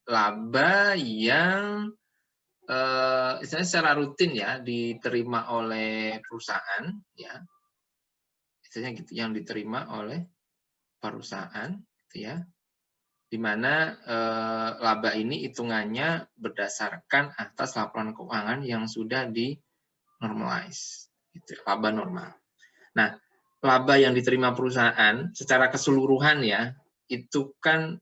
laba yang istilahnya secara rutin ya diterima oleh perusahaan ya. Istilahnya gitu yang diterima oleh perusahaan gitu ya. Di mana laba ini hitungannya berdasarkan atas laporan keuangan yang sudah di normalize, gitu, laba normal. Nah, laba yang diterima perusahaan secara keseluruhan ya, itu kan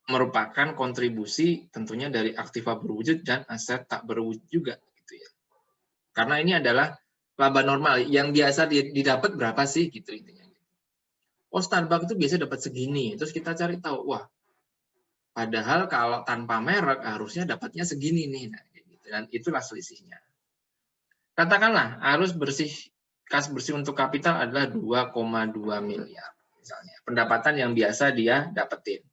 merupakan kontribusi tentunya dari aktiva berwujud dan aset tak berwujud juga, gitu ya. Karena ini adalah laba normal yang biasa didapat berapa sih, gitu intinya. Oh, Starbucks itu biasa dapat segini, terus kita cari tahu, wah, padahal kalau tanpa merek harusnya dapatnya segini nih, nah, gitu. Dan itulah selisihnya. Katakanlah arus bersih kas bersih untuk kapital adalah 2,2 miliar misalnya, pendapatan yang biasa dia dapetin.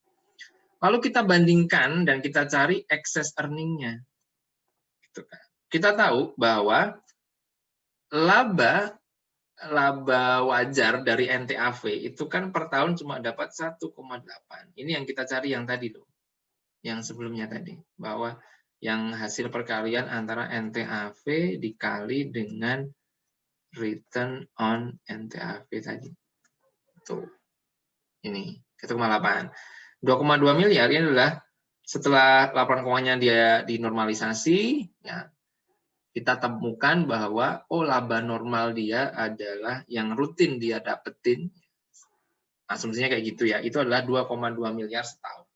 Lalu kita bandingkan dan kita cari excess earning-nya. Gitu kan. Kita tahu bahwa laba wajar dari NTAV itu kan per tahun cuma dapat 1,8. Ini yang kita cari yang tadi loh. Yang sebelumnya tadi. Bahwa yang hasil perkalian antara NTAV dikali dengan return on NTAV tadi. Tuh. Ini 1,8. 2,2 miliar ini adalah setelah laporan keuangannya dia dinormalisasi, ya, kita temukan bahwa laba normal dia adalah yang rutin dia dapetin, asumsinya kayak gitu ya, itu adalah 2,2 miliar setahun.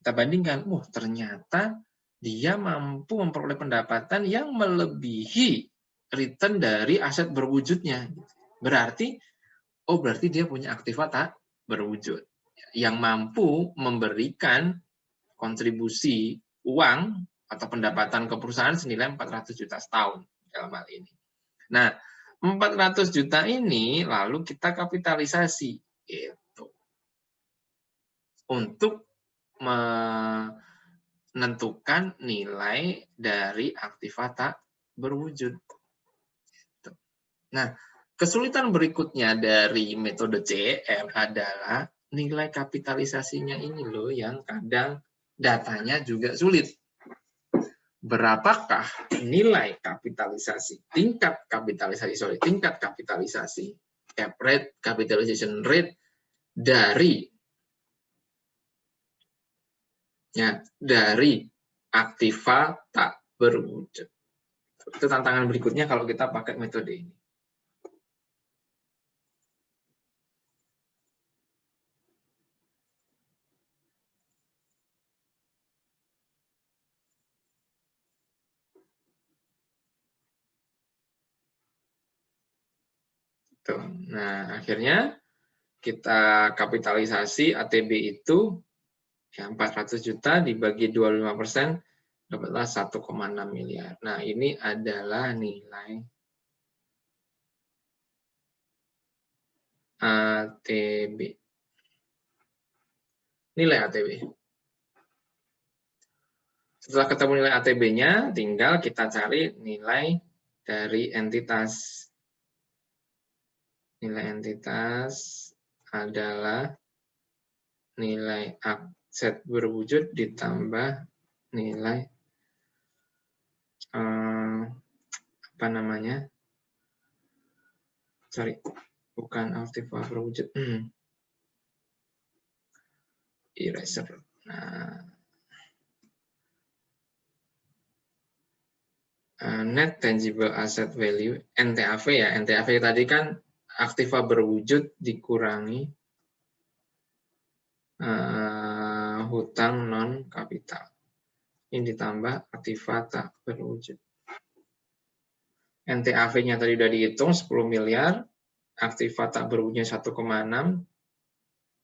Kita bandingkan, ternyata dia mampu memperoleh pendapatan yang melebihi return dari aset berwujudnya. Berarti dia punya aktiva tak berwujud yang mampu memberikan kontribusi uang atau pendapatan ke perusahaan senilai 400 juta setahun dalam hal ini. Nah, 400 juta ini lalu kita kapitalisasi gitu, untuk menentukan nilai dari aktiva tak berwujud. Nah, kesulitan berikutnya dari metode CER adalah nilai kapitalisasinya ini loh yang kadang datanya juga sulit. Berapakah nilai kapitalisasi, tingkat kapitalisasi, cap rate, capitalization rate dari aktiva tak berwujud. Itu tantangan berikutnya kalau kita pakai metode ini. Nah, akhirnya kita kapitalisasi ATB itu 400 juta dibagi 25% dapatlah 1,6 miliar. Nah, ini adalah nilai ATB. nilai ATB. Setelah ketemu nilai ATB-nya, tinggal kita cari nilai dari entitas. Nilai entitas adalah nilai aset berwujud ditambah nilai apa namanya? Sorry, bukan aktiva berwujud. Eraser. Nah, net tangible asset value NTAV ya. NTAV tadi kan aktiva berwujud dikurangi hutang non kapital. Ini ditambah aktiva tak berwujud. NTAV-nya tadi udah dihitung 10 miliar, aktiva tak berwujudnya 1,6,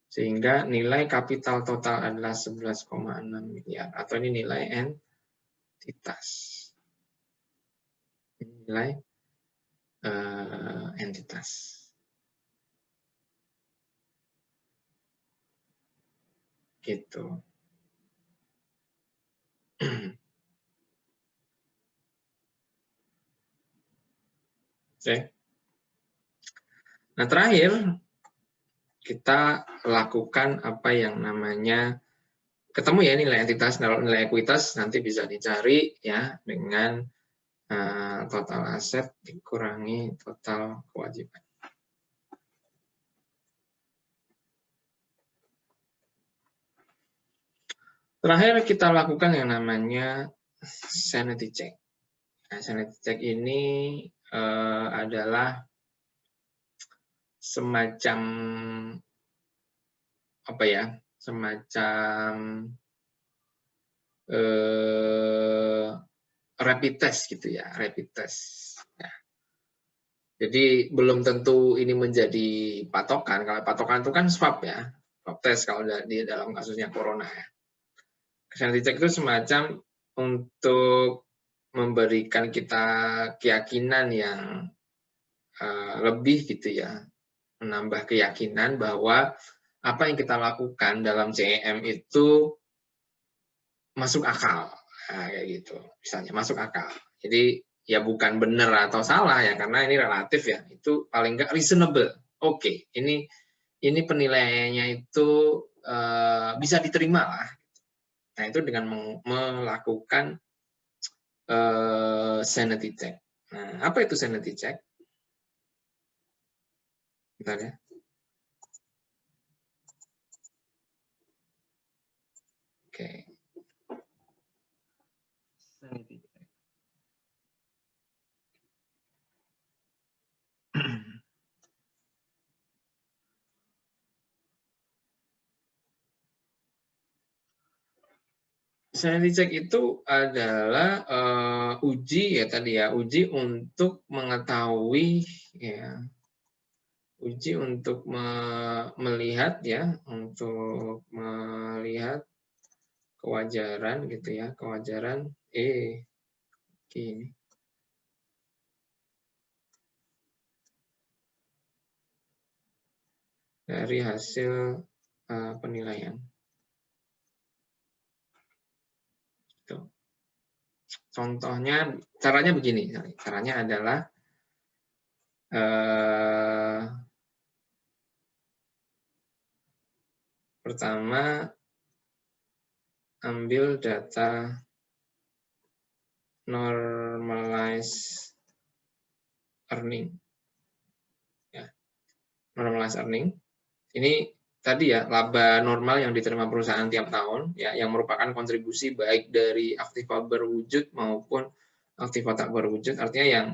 sehingga nilai kapital total adalah 11,6 miliar. Atau ini nilai entitas. Nilai entitas. Gitu. Oke. Nah, terakhir kita lakukan apa yang namanya ketemu ya nilai entitas, nilai ekuitas nanti bisa dicari ya dengan total aset dikurangi total kewajiban. Terakhir kita lakukan yang namanya sanity check. Nah, sanity check ini adalah semacam apa ya? Semacam rapid test gitu ya, rapid test. Ya. Jadi belum tentu ini menjadi patokan. Kalau patokan itu kan swab ya, swab test kalau di dalam kasusnya corona ya. Sanity check itu semacam untuk memberikan kita keyakinan yang lebih gitu ya, menambah keyakinan bahwa apa yang kita lakukan dalam CEM itu masuk akal, nah, kayak gitu, misalnya masuk akal. Jadi ya bukan benar atau salah ya, karena ini relatif ya, itu paling nggak reasonable. Oke, ini penilaiannya itu bisa diterima lah. Nah itu dengan melakukan sanity check. Nah, apa itu sanity check? Bentar ya. Oke. Sanity check. Sanity check itu adalah uji ya tadi ya, uji untuk mengetahui ya, uji untuk melihat ya, untuk melihat kewajaran gitu ya, kewajaran gini. Dari hasil penilaian. Tuh. Contohnya, caranya begini. Caranya adalah pertama ambil data normalized earning. Ya. Normalized earning. Ini tadi ya laba normal yang diterima perusahaan tiap tahun ya, yang merupakan kontribusi baik dari aktiva berwujud maupun aktiva tak berwujud, artinya yang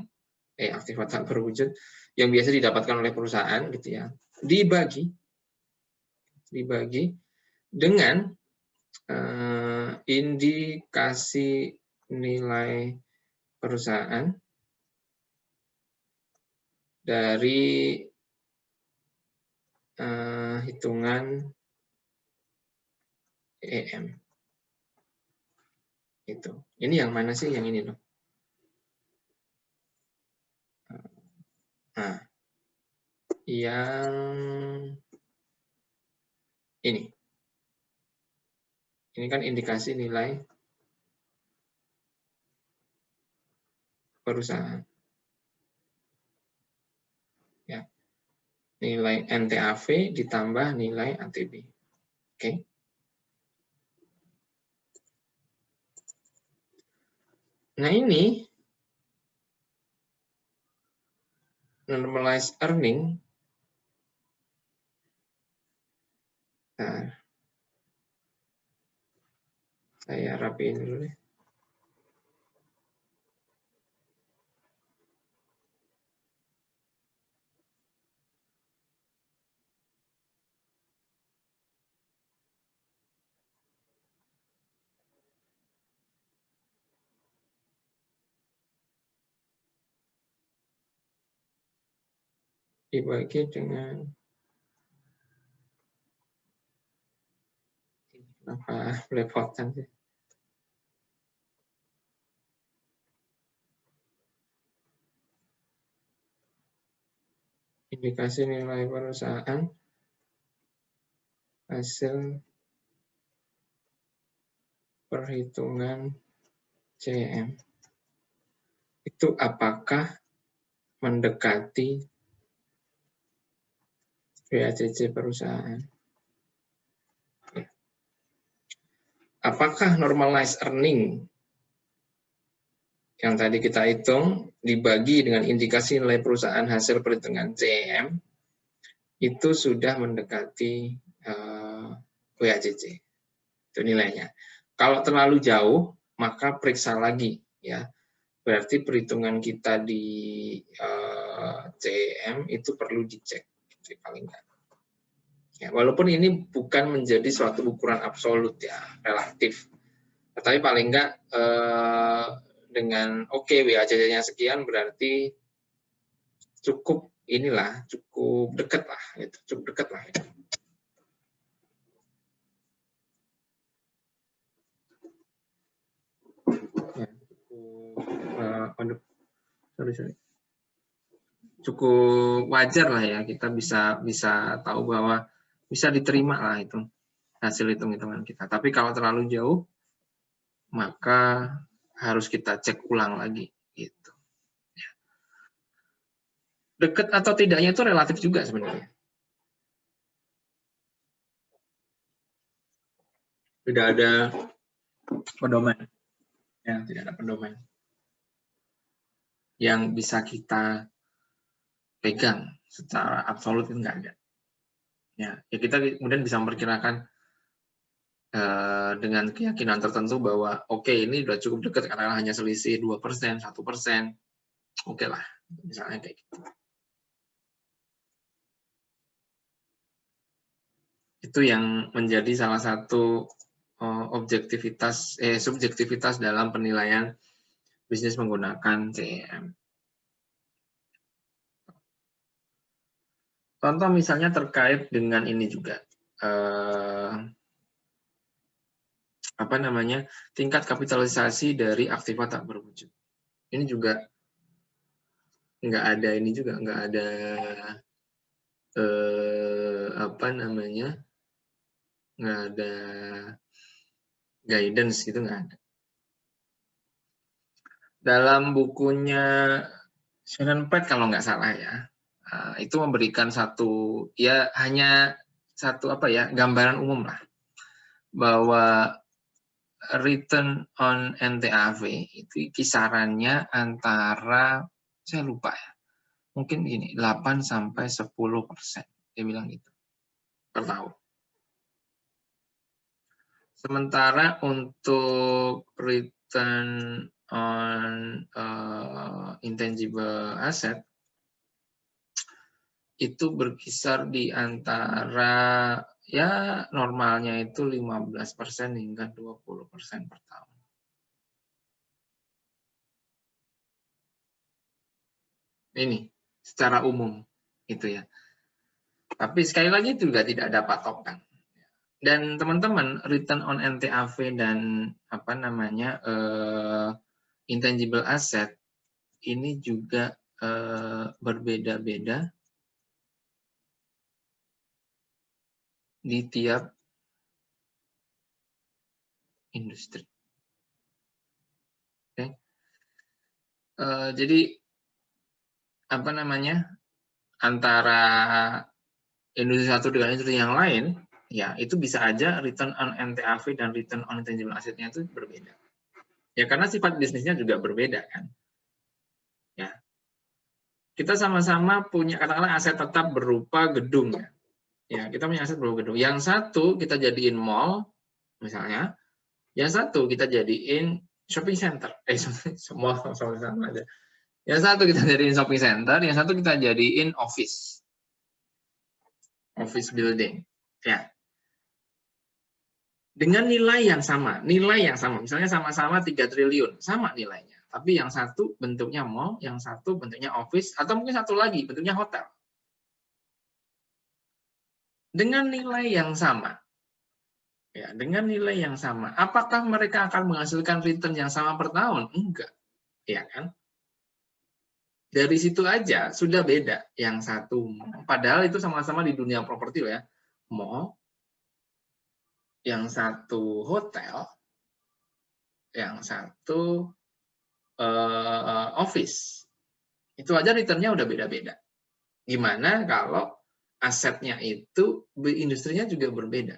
aktiva tak berwujud yang biasa didapatkan oleh perusahaan gitu ya, dibagi dengan indikasi nilai perusahaan dari hitungan EM. Itu. Ini yang mana sih? Yang ini loh. Nah, yang ini. Ini kan indikasi nilai perusahaan. Ya. Nilai NTAV ditambah nilai ATB. Oke. Nah, ini normalized earning. Nah, saya rapiin dulu deh. Dibagi dengan apa belepotan sih. Indikasi nilai perusahaan hasil perhitungan CM itu apakah mendekati WACC perusahaan? Apakah normalized earning yang tadi kita hitung dibagi dengan indikasi nilai perusahaan hasil perhitungan CM itu sudah mendekati WACC, itu nilainya. Kalau terlalu jauh, maka periksa lagi ya. Berarti perhitungan kita di CM itu perlu dicek, paling enggak. Ya, walaupun ini bukan menjadi suatu ukuran absolut ya, relatif. Tapi paling enggak dengan oke, WACC-nya sekian berarti cukup inilah, cukup dekat lah, gitu, cukup dekat lah. Gitu. Ya, cukup, cukup wajar lah ya, kita bisa tahu bahwa bisa diterima lah itu hasil hitung-hitungan kita. Tapi kalau terlalu jauh, maka harus kita cek ulang lagi gitu. Dekat atau tidaknya itu relatif juga sebenarnya. Tidak ada pedoman. Ya, tidak ada pedoman yang bisa kita pegang secara absolut, itu enggak ada. Ya kita kemudian bisa memperkirakan dengan keyakinan tertentu bahwa oke, ini sudah cukup dekat karena hanya selisih 2%, 1%. Oke lah, misalnya kayak gitu. Itu yang menjadi salah satu subjektivitas dalam penilaian bisnis menggunakan CEM. Contoh misalnya terkait dengan ini juga, tingkat kapitalisasi dari aktiva tak berwujud. Ini juga nggak ada ini juga, nggak ada nggak ada guidance gitu, nggak ada. Dalam bukunya Shannon Pett kalau nggak salah ya, itu memberikan hanya satu gambaran umum lah, bahwa return on NTAV itu kisarannya antara, saya lupa ya, mungkin gini, 8-10%, dia bilang gitu per tahun. Sementara untuk return on intangible asset itu berkisar di antara ya normalnya itu 15% hingga 20% per tahun. Ini secara umum itu ya. Tapi sekali lagi juga tidak ada patokan. Dan teman-teman, return on NTAV dan intangible asset ini juga berbeda-beda di tiap industri. Oke. Jadi apa namanya, antara industri satu dengan industri yang lain, ya itu bisa aja return on NTAV dan return on intangible asset-nya itu berbeda. Ya karena sifat bisnisnya juga berbeda kan. Ya. Kita sama-sama punya katakanlah aset tetap berupa gedung ya. Ya, kita punya aset berupa gedung. Yang satu kita jadiin mall misalnya, yang satu kita jadiin shopping center. Mall sama aja. Yang satu kita jadiin shopping center, yang satu kita jadiin office building. Ya. Dengan nilai yang sama, misalnya sama-sama 3 triliun, sama nilainya. Tapi yang satu bentuknya mall, yang satu bentuknya office, atau mungkin satu lagi bentuknya hotel. Dengan nilai yang sama. Ya, dengan nilai yang sama. Apakah mereka akan menghasilkan return yang sama per tahun? Enggak. Ya kan? Dari situ aja sudah beda. Yang satu mall, padahal itu sama-sama di dunia properti ya. Mall, yang satu hotel, yang satu office. Itu aja return-nya udah beda-beda. Gimana kalau asetnya itu, industrinya juga berbeda.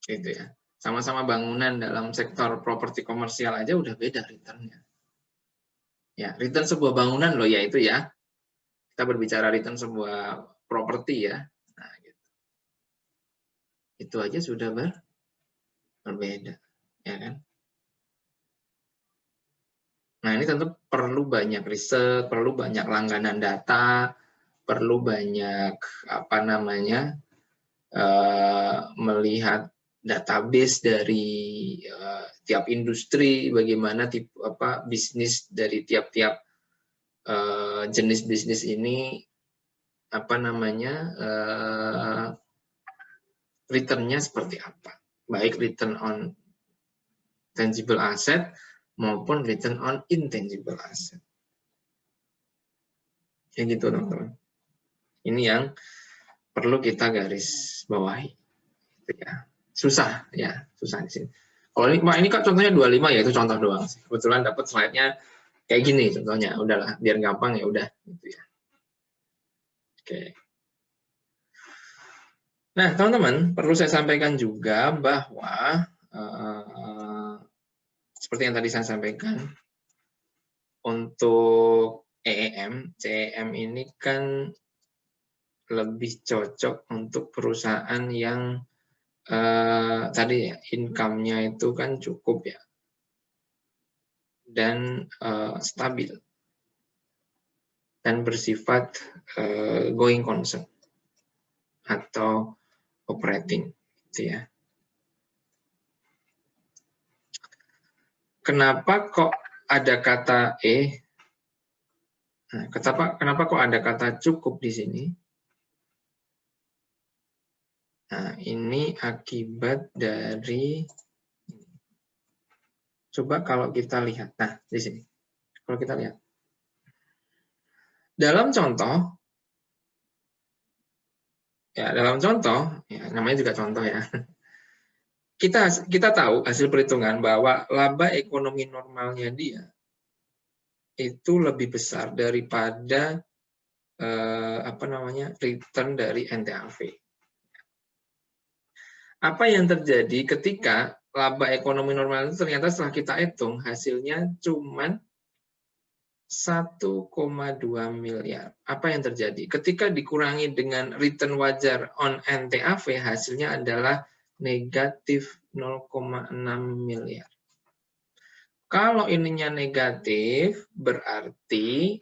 Gitu ya. Sama-sama bangunan dalam sektor properti komersial aja udah beda return-nya. Ya, return sebuah bangunan loh ya itu ya. Kita berbicara return sebuah properti ya. Nah, gitu. Itu aja sudah berbeda, ya kan? Nah, ini tentu perlu banyak riset, perlu banyak langganan data, perlu banyak apa namanya? Melihat database dari tiap industri, bagaimana bisnis dari tiap-tiap jenis bisnis ini apa namanya return-nya seperti apa, baik return on tangible asset maupun return on intangible asset. Kayak gitu teman-teman. Ini yang perlu kita garis bawahi. Ya. Susah di sini. Kalau ini kok contohnya 25 ya, itu contoh doang sih. Kebetulan dapat slide-nya kayak gini contohnya. Udahlah, biar gampang ya udah gitu ya. Oke. Nah, teman-teman, perlu saya sampaikan juga bahwa seperti yang tadi saya sampaikan, untuk CEM ini kan lebih cocok untuk perusahaan yang tadi ya, income-nya itu kan cukup ya, dan stabil, dan bersifat going concern atau operating, gitu ya. Kenapa kok ada kata Nah, kenapa kok ada kata cukup di sini? Nah, ini akibat dari, coba kalau kita lihat, nah di sini, kalau kita lihat, dalam contoh, ya namanya juga contoh ya, kita tahu hasil perhitungan bahwa laba ekonomi normalnya dia itu lebih besar daripada return dari NTAV. Apa yang terjadi ketika laba ekonomi normal itu ternyata setelah kita hitung hasilnya cuma 1,2 miliar. Apa yang terjadi? Ketika dikurangi dengan return wajar on NTAV, hasilnya adalah negatif 0,6 miliar. Kalau ininya negatif, berarti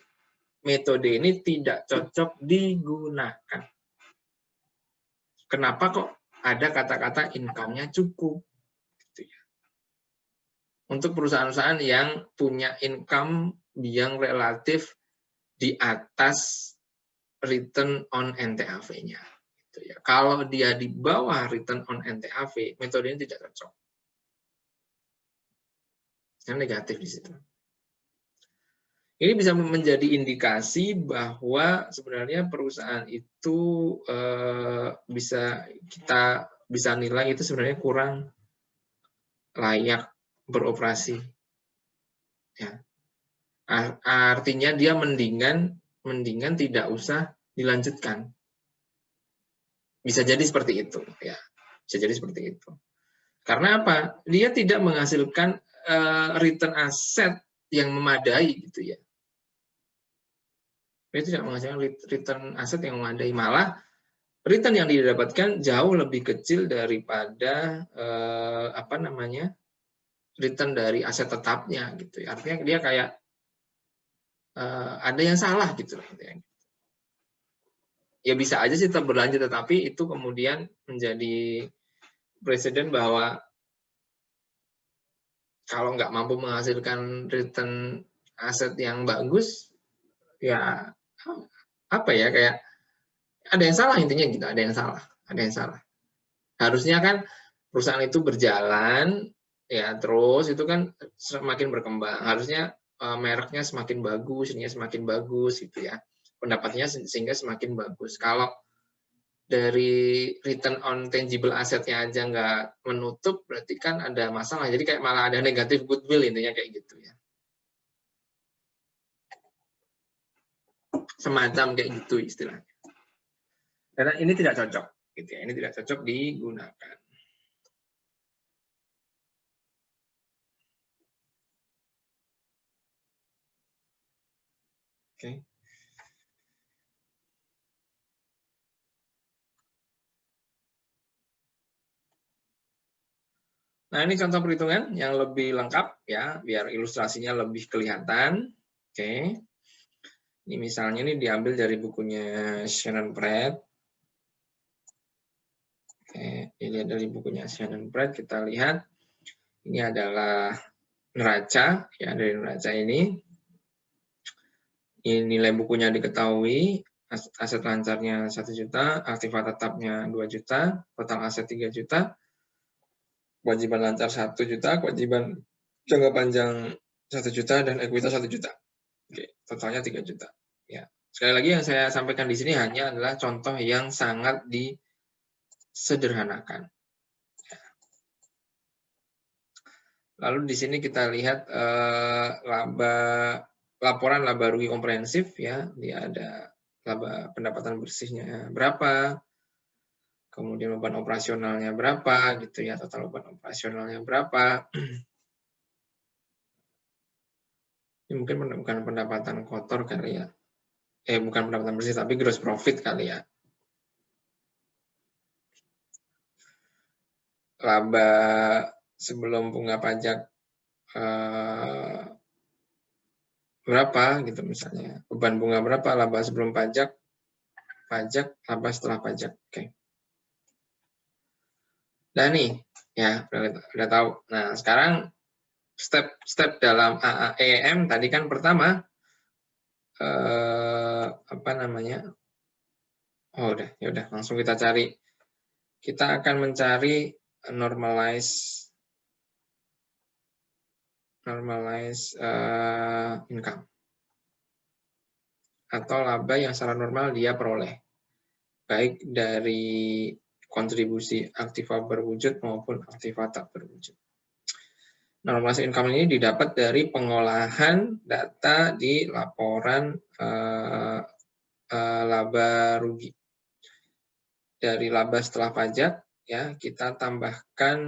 metode ini tidak cocok digunakan. Kenapa kok ada kata-kata income-nya cukup? Untuk perusahaan-perusahaan yang punya income yang relatif di atas return on NTAV-nya. Kalau dia di bawah return on NTAV, metode ini tidak cocok. Yang negatif di situ. Ini bisa menjadi indikasi bahwa sebenarnya perusahaan itu bisa kita bisa nilai itu sebenarnya kurang layak beroperasi. Ya. Artinya dia mendingan tidak usah dilanjutkan. Bisa jadi seperti itu, ya. Bisa jadi seperti itu. Karena apa? Dia tidak menghasilkan return aset yang memadai gitu ya. Dia tidak menghasilkan return aset yang memadai, malah return yang didapatkan jauh lebih kecil daripada return dari aset tetapnya gitu ya. Artinya dia kayak ada yang salah gitu lah. Ya bisa aja sih tetap berlanjut, tetapi itu kemudian menjadi presiden bahwa kalau nggak mampu menghasilkan return aset yang bagus, ya apa ya, kayak ada yang salah intinya gitu, ada yang salah. Harusnya kan perusahaan itu berjalan, ya terus itu kan semakin berkembang. Harusnya mereknya semakin bagus, ininya semakin bagus gitu ya. Pendapatnya sehingga semakin bagus. Kalau dari return on tangible asetnya aja nggak menutup, berarti kan ada masalah. Jadi kayak malah ada negatif goodwill, intinya kayak gitu ya. Semacam kayak gitu istilahnya. Karena ini tidak cocok, gitu ya. Ini tidak cocok digunakan. Oke. Nah, ini contoh perhitungan yang lebih lengkap ya, biar ilustrasinya lebih kelihatan. Oke. Ini misalnya ini diambil dari bukunya Shannon Pratt. Oke, dilihat dari bukunya Shannon Pratt, kita lihat ini adalah neraca ya, dari neraca ini. Ini nilai bukunya diketahui, aset lancarnya 1 juta, aktiva tetapnya 2 juta, total aset 3 juta, kewajiban lancar 1 juta, kewajiban jangka panjang 1 juta, dan ekuitas 1 juta. Oke, totalnya 3 juta. Ya. Sekali lagi yang saya sampaikan di sini hanya adalah contoh yang sangat disederhanakan. Ya. Lalu di sini kita lihat laporan laba rugi komprehensif ya. Dia ada laba pendapatan bersihnya berapa, kemudian beban operasionalnya berapa gitu ya, total beban operasionalnya berapa. Ini mungkin bukan pendapatan kotor kali ya. Bukan pendapatan bersih, tapi gross profit kali ya. Laba sebelum bunga pajak berapa gitu misalnya. Beban bunga berapa, laba sebelum pajak, laba setelah pajak. Oke. Nah nih, ya udah tahu. Nah sekarang step dalam AAEM tadi kan pertama Oh ya udah langsung kita cari. Kita akan mencari normalize income atau laba yang secara normal dia peroleh, baik dari kontribusi aktiva berwujud maupun aktiva tak berwujud. Normalized income ini didapat dari pengolahan data di laporan laba rugi. Dari laba setelah pajak ya kita tambahkan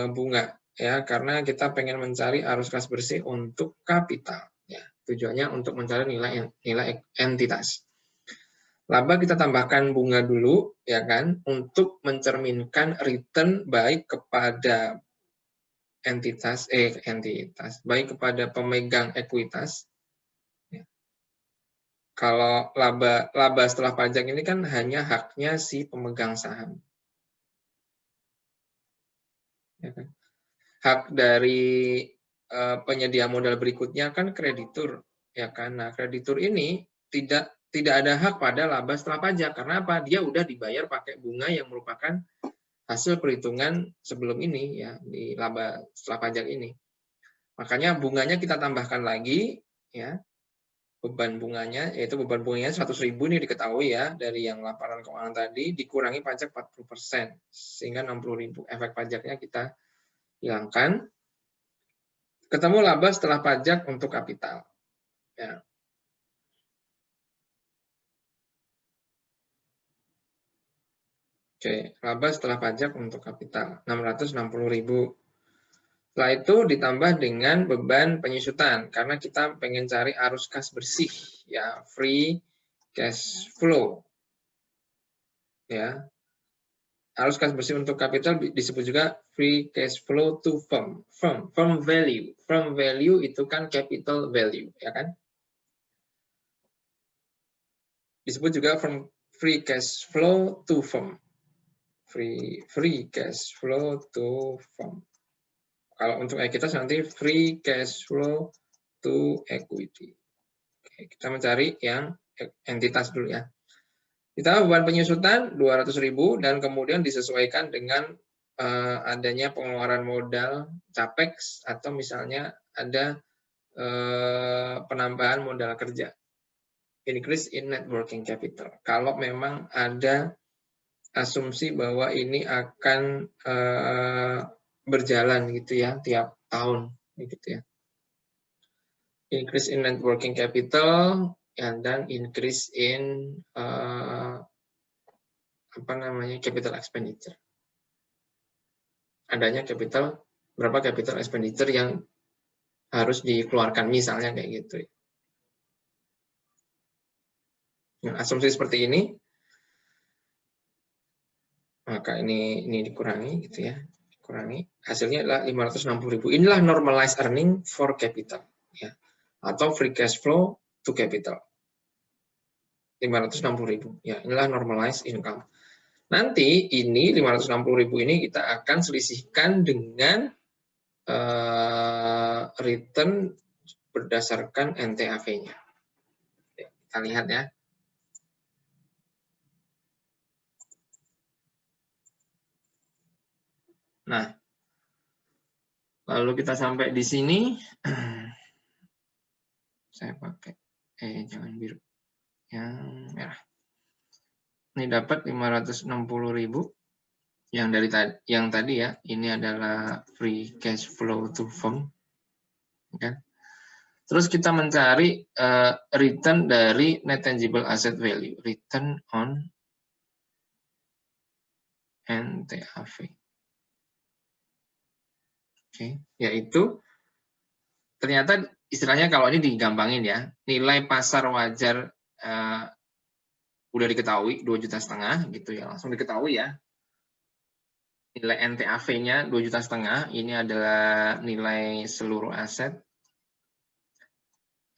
bunga ya, karena kita pengen mencari arus kas bersih untuk kapital ya. Tujuannya untuk mencari nilai entitas. Laba kita tambahkan bunga dulu ya kan, untuk mencerminkan return baik kepada entitas baik kepada pemegang ekuitas. Ya. Kalau laba setelah pajak ini kan hanya haknya si pemegang saham. Ya kan? Hak dari penyedia modal berikutnya kan kreditur, ya kan. Nah, kreditur ini tidak ada hak pada laba setelah pajak. Karena apa? Dia udah dibayar pakai bunga yang merupakan hasil perhitungan sebelum ini ya, di laba setelah pajak ini. Makanya bunganya kita tambahkan lagi ya, beban bunganya, yaitu beban bunganya 100.000 ini diketahui ya, dari yang laporan keuangan tadi, dikurangi pajak 40%, sehingga 60.000. Efek pajaknya kita hilangkan. Ketemu laba setelah pajak untuk kapital. Ya. Oke, laba setelah pajak untuk kapital, 660.000. Setelah itu ditambah dengan beban penyusutan, karena kita pengen cari arus kas bersih, ya, free cash flow. Ya, arus kas bersih untuk kapital disebut juga free cash flow to firm. Firm value. Firm value itu kan capital value, ya kan? Disebut juga free cash flow to firm. Free cash flow to firm. Kalau untuk ekuitas nanti free cash flow to equity. Oke, kita mencari yang entitas dulu ya. Kita beban penyusutan 200.000 dan kemudian disesuaikan dengan adanya pengeluaran modal capex atau misalnya ada penambahan modal kerja. Increase in net working capital. Kalau memang ada asumsi bahwa ini akan berjalan gitu ya tiap tahun gitu ya. Increase in net working capital dan increase in capital expenditure. Adanya berapa capital expenditure yang harus dikeluarkan misalnya kayak gitu. Nah, asumsi seperti ini, maka ini dikurangi gitu ya. Kurangi, hasilnya adalah 560.000. Inilah normalized earning for capital ya, atau free cash flow to capital. 560.000 ya, inilah normalized income. Nanti ini 560.000 ini kita akan selisihkan dengan return berdasarkan NTAV-nya. Kita lihat ya. Nah, lalu kita sampai di sini, saya pakai, jangan biru, yang merah. Ini dapat 560.000, yang tadi ya, ini adalah free cash flow to firm. Okay. Terus kita mencari return dari net tangible asset value, return on NTAV. Oke, yaitu ternyata istilahnya kalau ini digampangin ya, nilai pasar wajar udah diketahui 2,5 juta gitu ya, langsung diketahui ya. Nilai NTAV-nya 2,5 juta, ini adalah nilai seluruh aset.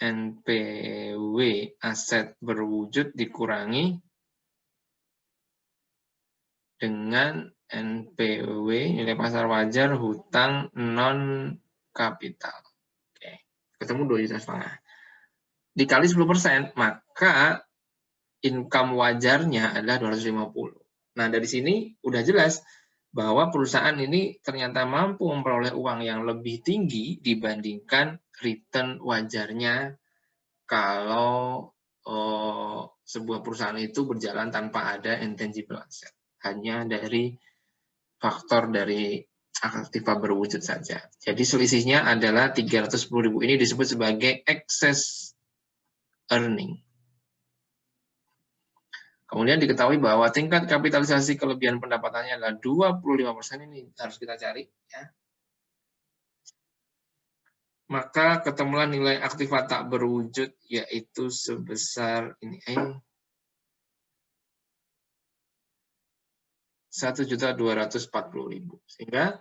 NPW aset berwujud dikurangi dengan NPW nilai pasar wajar hutang non kapital. Oke, ketemu 2,5 juta. Dikali 10%, maka income wajarnya adalah 250. Nah, dari sini udah jelas bahwa perusahaan ini ternyata mampu memperoleh uang yang lebih tinggi dibandingkan return wajarnya kalau sebuah perusahaan itu berjalan tanpa ada intangible asset. Hanya dari faktor dari aktiva berwujud saja. Jadi selisihnya adalah 310.000 ini disebut sebagai excess earning. Kemudian diketahui bahwa tingkat kapitalisasi kelebihan pendapatannya adalah 25%, ini harus kita cari ya. Maka ketemulah nilai aktiva tak berwujud yaitu sebesar ini 1.240.000. Sehingga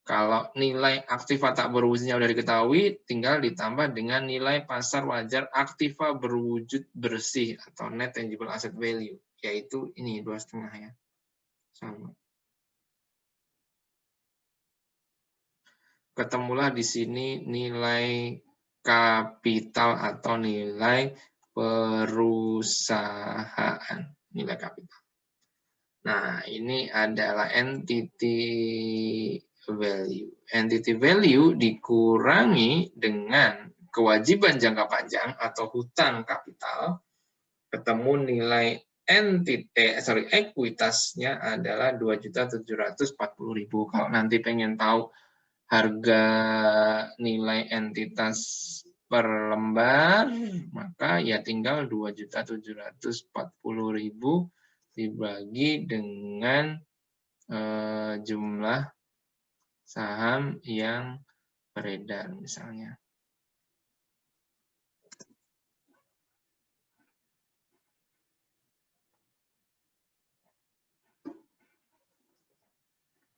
kalau nilai aktiva tak berwujudnya sudah diketahui, tinggal ditambah dengan nilai pasar wajar aktiva berwujud bersih atau net tangible asset value, yaitu ini 2,5 ya. Sama. Ketemulah di sini nilai kapital atau nilai perusahaan, nilai kapital. Nah, ini adalah entity value. Entity value dikurangi dengan kewajiban jangka panjang atau hutang kapital, ketemu nilai ekuitasnya adalah 2.740.000. Kalau nanti pengen tahu harga nilai entitas per lembar, maka ya tinggal 2.740.000 dibagi dengan jumlah saham yang beredar misalnya.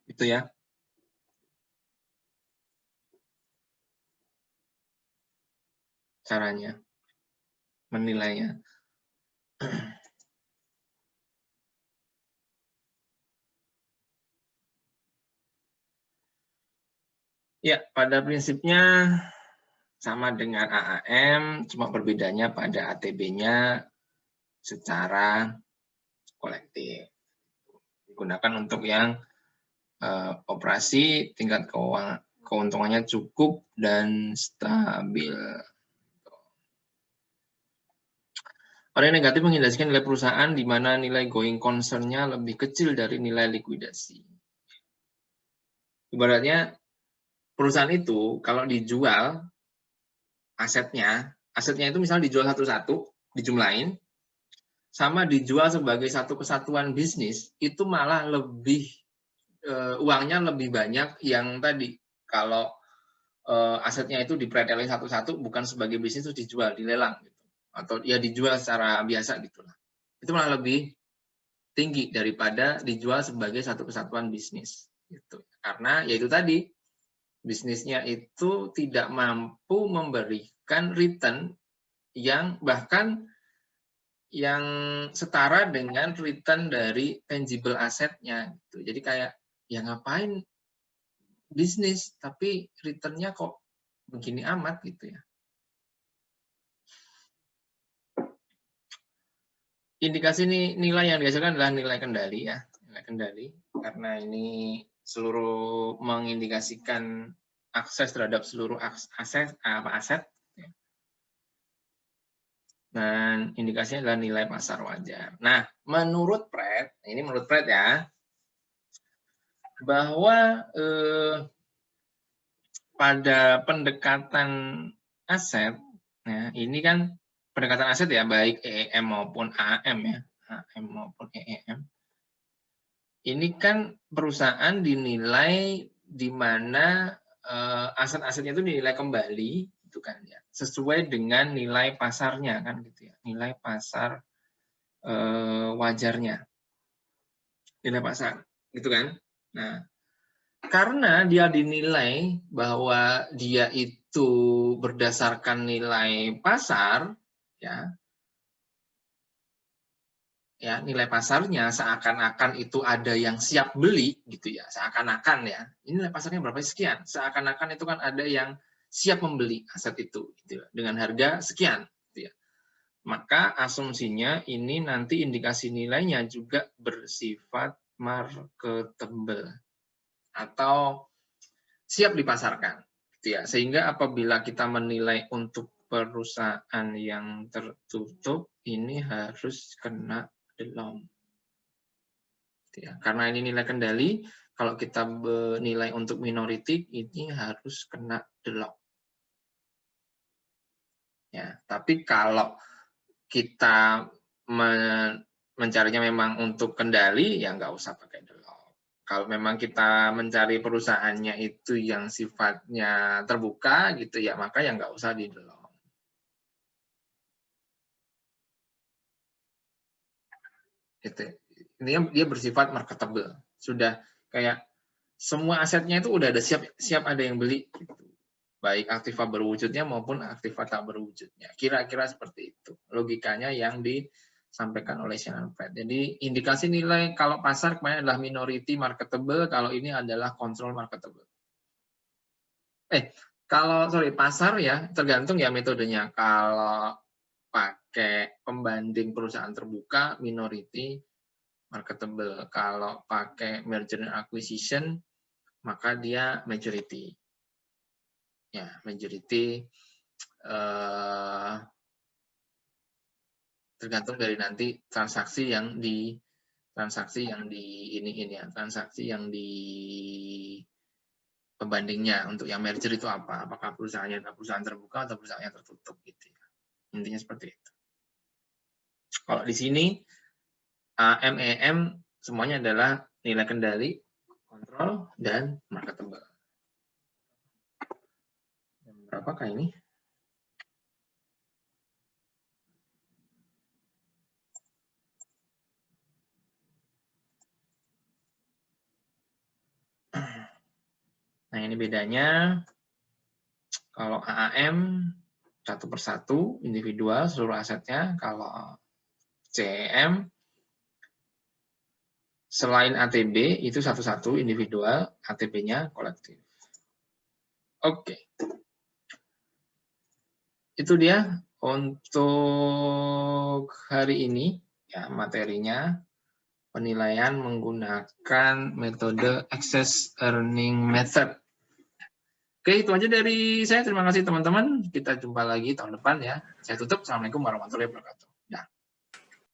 Itu ya. Caranya menilainya. Ya, pada prinsipnya sama dengan AAM, cuma perbedaannya pada ATB-nya secara kolektif. Digunakan untuk yang operasi tingkat keuntungannya cukup dan stabil. Orang yang negatif mengindikasikan nilai perusahaan di mana nilai going concern-nya lebih kecil dari nilai likuidasi. Ibaratnya perusahaan itu kalau dijual asetnya itu misalnya dijual satu-satu, dijumlahin, sama dijual sebagai satu kesatuan bisnis, itu malah lebih uangnya lebih banyak yang tadi. Kalau asetnya itu dipretelin satu-satu, bukan sebagai bisnis, terus dijual, dilelang. Gitu. Atau ya dijual secara biasa gitulah. Itu malah lebih tinggi daripada dijual sebagai satu kesatuan bisnis. Gitu. Karena ya itu tadi, bisnisnya itu tidak mampu memberikan return yang bahkan yang setara dengan return dari tangible asetnya. Gitu. Jadi kayak, ya ngapain bisnis, tapi return-nya kok begini amat gitu ya. Indikasi nilai yang dihasilkan adalah nilai kendali ya, nilai kendali. Karena ini seluruh mengindikasikan akses terhadap seluruh aset. Dan indikasinya adalah nilai pasar wajar. Nah, menurut Pratt, ini menurut Pratt ya, bahwa pada pendekatan aset, ya, ini kan pendekatan aset ya, baik EEM maupun AM ya, AM maupun EEM. Ini kan perusahaan dinilai di mana aset-asetnya itu dinilai kembali, gitu kan ya, sesuai dengan nilai pasarnya kan gitu ya, nilai pasar wajarnya, nilai pasar, gitu kan. Nah, karena dia dinilai bahwa dia itu berdasarkan nilai pasar, ya nilai pasarnya seakan-akan itu ada yang siap beli, gitu ya, seakan-akan ya, ini nilai pasarnya berapa sekian, seakan-akan itu kan ada yang siap membeli aset itu, gitu ya, dengan harga sekian, gitu ya. Maka asumsinya ini nanti indikasi nilainya juga bersifat marketable atau siap dipasarkan, gitu ya. Sehingga apabila kita menilai untuk perusahaan yang tertutup, ini harus kena delom. Gitu ya. Karena ini nilai kendali, kalau kita menilai untuk minority, ini harus kena delom. Ya, tapi kalau kita mencarinya memang untuk kendali, ya nggak usah pakai delom. Kalau memang kita mencari perusahaannya itu yang sifatnya terbuka, gitu ya, maka ya nggak usah di delom. Gitu. Ini dia bersifat marketable. Sudah kayak semua asetnya itu udah ada siap ada yang beli. Gitu. Baik aktiva berwujudnya maupun aktiva tak berwujudnya. Kira-kira seperti itu. Logikanya yang disampaikan oleh Shannon Pratt. Jadi indikasi nilai kalau pasar kemarin adalah minority marketable, kalau ini adalah control marketable. Kalau pasar ya tergantung ya metodenya. Kalau pakai pembanding perusahaan terbuka, minority marketable. Kalau pakai merger and acquisition, maka dia majority. Ya, majority tergantung dari nanti transaksi yang di pembandingnya. Untuk yang merger itu apa? Apakah perusahaannya adalah perusahaan terbuka atau perusahaan yang tertutup gitu ya. Intinya seperti itu. Kalau di sini AM, EM semuanya adalah nilai kendali, kontrol, dan marketable. Berapakah ini? Nah, ini bedanya. Kalau AAM satu persatu individual seluruh asetnya. Kalau CEM selain ATB itu satu-satu individual, ATB-nya kolektif. Oke. Itu dia untuk hari ini ya materinya, penilaian menggunakan metode Excess Earning Method. Oke, itu aja dari saya. Terima kasih teman-teman. Kita jumpa lagi tahun depan ya. Saya tutup. Assalamualaikum warahmatullahi wabarakatuh.